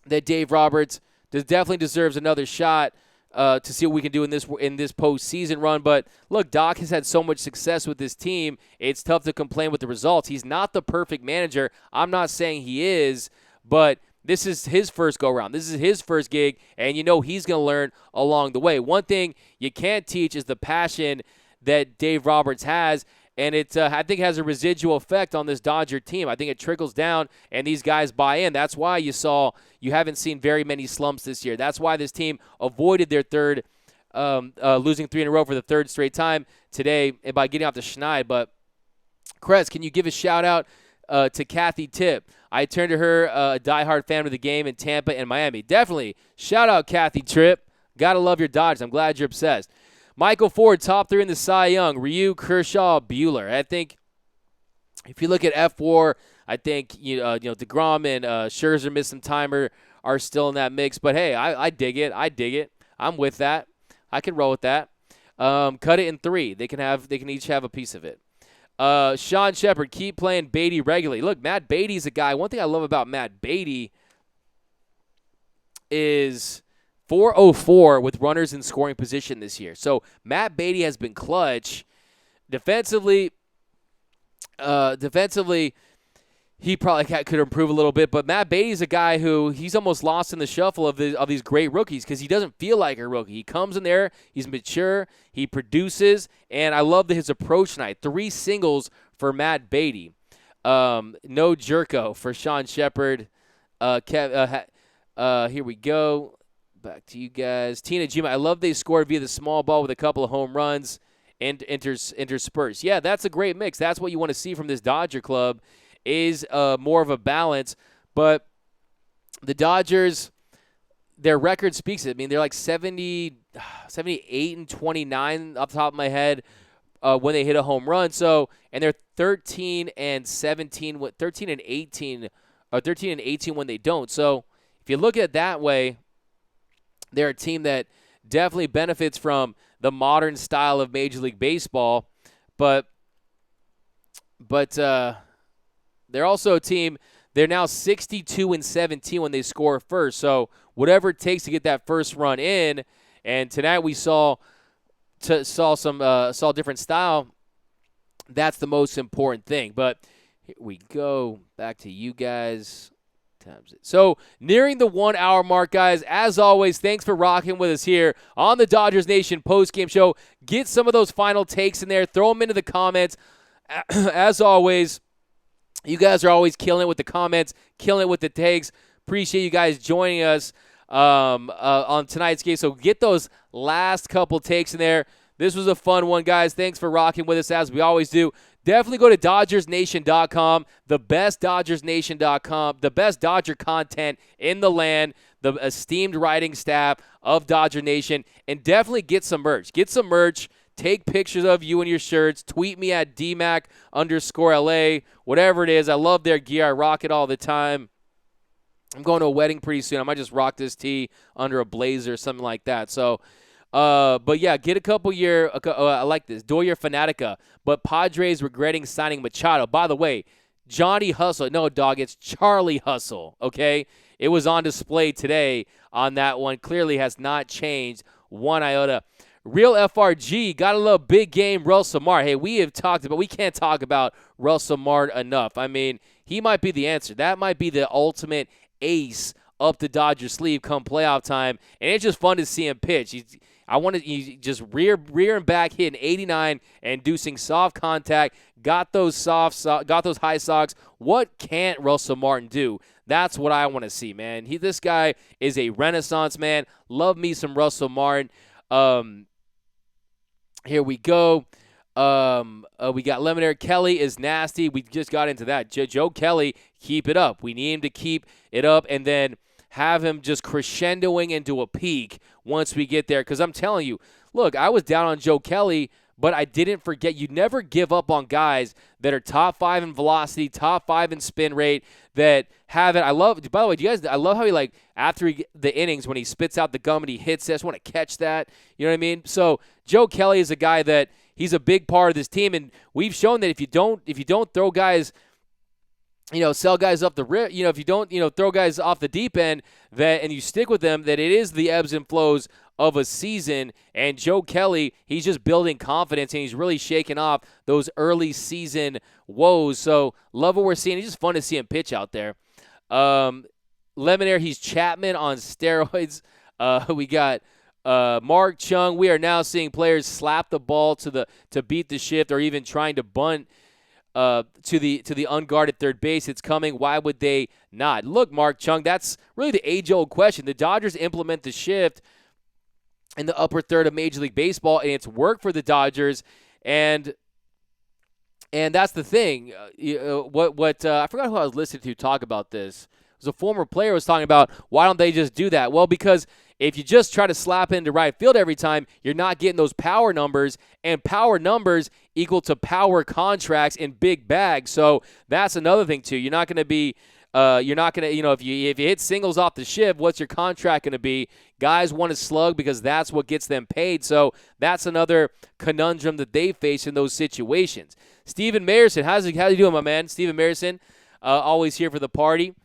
Dave Roberts definitely deserves another shot to see what we can do in this postseason run. But look, Doc has had so much success with this team. It's tough to complain with the results. He's not the perfect manager. I'm not saying he is, but this is his first go-around. This is his first gig, and you know he's going to learn along the way. One thing you can't teach is the passion that Dave Roberts has, and it I think has a residual effect on this Dodger team. I think it trickles down, and these guys buy in. That's why you haven't seen very many slumps this year. That's why this team avoided their third, losing 3 in a row for the third straight time today by getting off the schneid. But, Kress, can you give a shout-out to Kathy Tipp? I turned to her, a diehard fan of the game in Tampa and Miami. Definitely. Shout out, Kathy Tripp. Gotta love your Dodgers. I'm glad you're obsessed. Michael Ford, top 3 in the Cy Young. Ryu, Kershaw, Buehler. I think if you look at F4, I think DeGrom and Scherzer missed some time are still in that mix. But hey, I dig it. I'm with that. I can roll with that. Cut it in 3. They can each have a piece of it. Sean Shepard, keep playing Beatty regularly. Look, Matt Beatty's a guy. One thing I love about Matt Beatty is 404 with runners in scoring position this year. So Matt Beatty has been clutch. Defensively, he probably could improve a little bit, but Matt Beatty's a guy who he's almost lost in the shuffle of these great rookies because he doesn't feel like a rookie. He comes in there, he's mature, he produces, and I love his approach tonight. 3 singles for Matt Beatty. No Jerko for Sean Shepard. Here we go. Back to you guys. Tina Gima, I love they scored via the small ball with a couple of home runs and interspersed. Yeah, that's a great mix. That's what you want to see from this Dodger club. Is more of a balance, but the Dodgers, their record speaks it. I mean, they're like 78 and 29 off the top of my head when they hit a home run. So, and they're 13 and 18 when they don't. So, if you look at it that way, they're a team that definitely benefits from the modern style of Major League Baseball, but they're also a team, they're now 62 and 17 when they score first. So whatever it takes to get that first run in, and tonight we saw different style, that's the most important thing. But here we go, back to you guys. So nearing the 1 hour mark, guys. As always, thanks for rocking with us here on the Dodgers Nation postgame show. Get some of those final takes in there. Throw them into the comments. As always, you guys are always killing it with the comments, killing it with the takes. Appreciate you guys joining us on tonight's game. So get those last couple takes in there. This was a fun one, guys. Thanks for rocking with us as we always do. Definitely go to DodgersNation.com, the best DodgersNation.com, the best Dodger content in the land, the esteemed writing staff of Dodger Nation, and definitely get some merch. Get some merch. Take pictures of you and your shirts. Tweet me at DMAC_LA, whatever it is. I love their gear. I rock it all the time. I'm going to a wedding pretty soon. I might just rock this tee under a blazer or something like that. So But yeah, get a couple year. I like this. Doyer Fanatica. But Padres regretting signing Machado. By the way, Johnny Hustle. No, dog, it's Charlie Hustle. Okay, it was on display today on that one. Clearly has not changed one iota. Real FRG, gotta love big game Russell Mart. Hey, we can't talk about Russell Mart enough. I mean, he might be the answer. That might be the ultimate ace up the Dodgers sleeve come playoff time, and it's just fun to see him pitch. He's just rear and back hitting 89 and inducing soft contact. Got those high socks. What can't Russell Martin do? That's what I want to see, man. This guy is a renaissance man. Love me some Russell Martin. Here we go. We got Lemonade. Kelly is nasty. We just got into that. Joe Kelly, keep it up. We need him to keep it up and then have him just crescendoing into a peak once we get there. Because I'm telling you, look, I was down on Joe Kelly, but I didn't forget. You never give up on guys that are top 5 in velocity, top 5 in spin rate, that have it. By the way, I love how he, like, after the innings when he spits out the gum and he hits it. I just want to catch that. You know what I mean? So Joe Kelly is a guy that he's a big part of this team, and we've shown that if you don't throw guys, sell guys off the rip, if you don't, throw guys off the deep end, and you stick with them, that it is the ebbs and flows of a season. And Joe Kelly, he's just building confidence, and he's really shaking off those early season woes. So love what we're seeing. It's just fun to see him pitch out there. Lemonade, he's Chapman on steroids. We got Mark Chung. We are now seeing players slap the ball to beat the shift, or even trying to bunt to the unguarded third base. It's coming. Why would they not? Look, Mark Chung, that's really the age-old question. The Dodgers implement the shift in the upper third of Major League Baseball, and it's worked for the Dodgers. And that's the thing. I forgot who I was listening to talk about this. It was a former player who was talking about, why don't they just do that? Well, because if you just try to slap into right field every time, you're not getting those power numbers, and power numbers equal to power contracts in big bags. So that's another thing too. You're not going to be, if you hit singles off the shift, what's your contract going to be? Guys want to slug because that's what gets them paid. So that's another conundrum that they face in those situations. Steven Mayerson, how's he doing, my man? Steven Mayerson, always here for the party.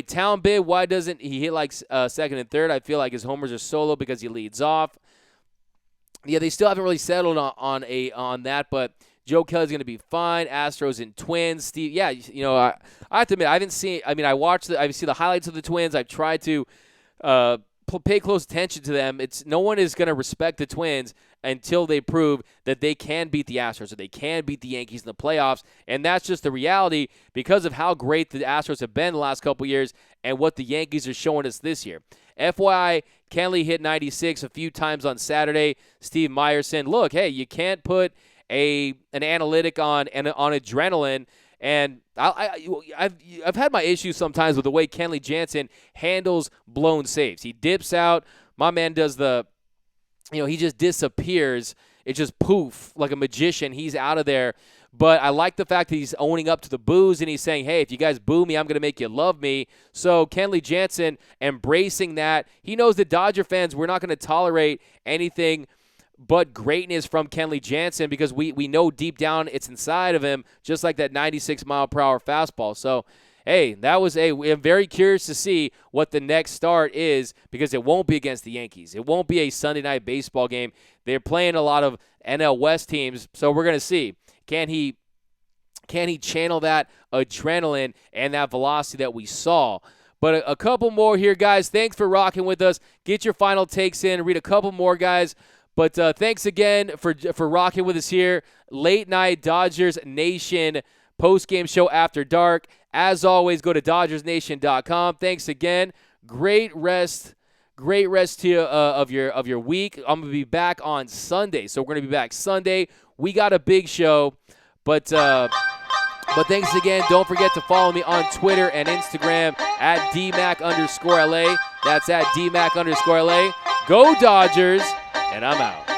Town Bid, why doesn't he hit like second and third? I feel like his homers are solo because he leads off. Yeah, they still haven't really settled on that, but Joe Kelly's going to be fine. Astros and Twins. Steve, yeah, I have to admit, I haven't seen. I mean, I see the highlights of the Twins. I've tried to pay close attention to them. No one is going to respect the Twins until they prove that they can beat the Astros or they can beat the Yankees in the playoffs, and that's just the reality because of how great the Astros have been the last couple years and what the Yankees are showing us this year. FYI, Kenley hit 96 a few times on Saturday. Steve Meyerson, look, hey, you can't put an analytic on adrenaline. And I've had my issues sometimes with the way Kenley Jansen handles blown saves. He dips out. My man does he just disappears. It just poof, like a magician. He's out of there. But I like the fact that he's owning up to the boos, and he's saying, hey, if you guys boo me, I'm going to make you love me. So Kenley Jansen embracing that. He knows that Dodger fans, we're not going to tolerate anything but greatness from Kenley Jansen because we know deep down it's inside of him, just like that 96-mile-per-hour fastball. So, hey, I'm very curious to see what the next start is because it won't be against the Yankees. It won't be a Sunday night baseball game. They're playing a lot of NL West teams, so we're going to see. Can he channel that adrenaline and that velocity that we saw? But a couple more here, guys. Thanks for rocking with us. Get your final takes in. Read a couple more, guys. But thanks again for rocking with us here. Late night Dodgers Nation post-game show after dark. As always, go to DodgersNation.com. Thanks again. Great rest to you of your week. I'm gonna be back on Sunday, so we're gonna be back Sunday. We got a big show, but thanks again. Don't forget to follow me on Twitter and Instagram at DMac_LA. That's at DMac_LA. Go Dodgers, and I'm out.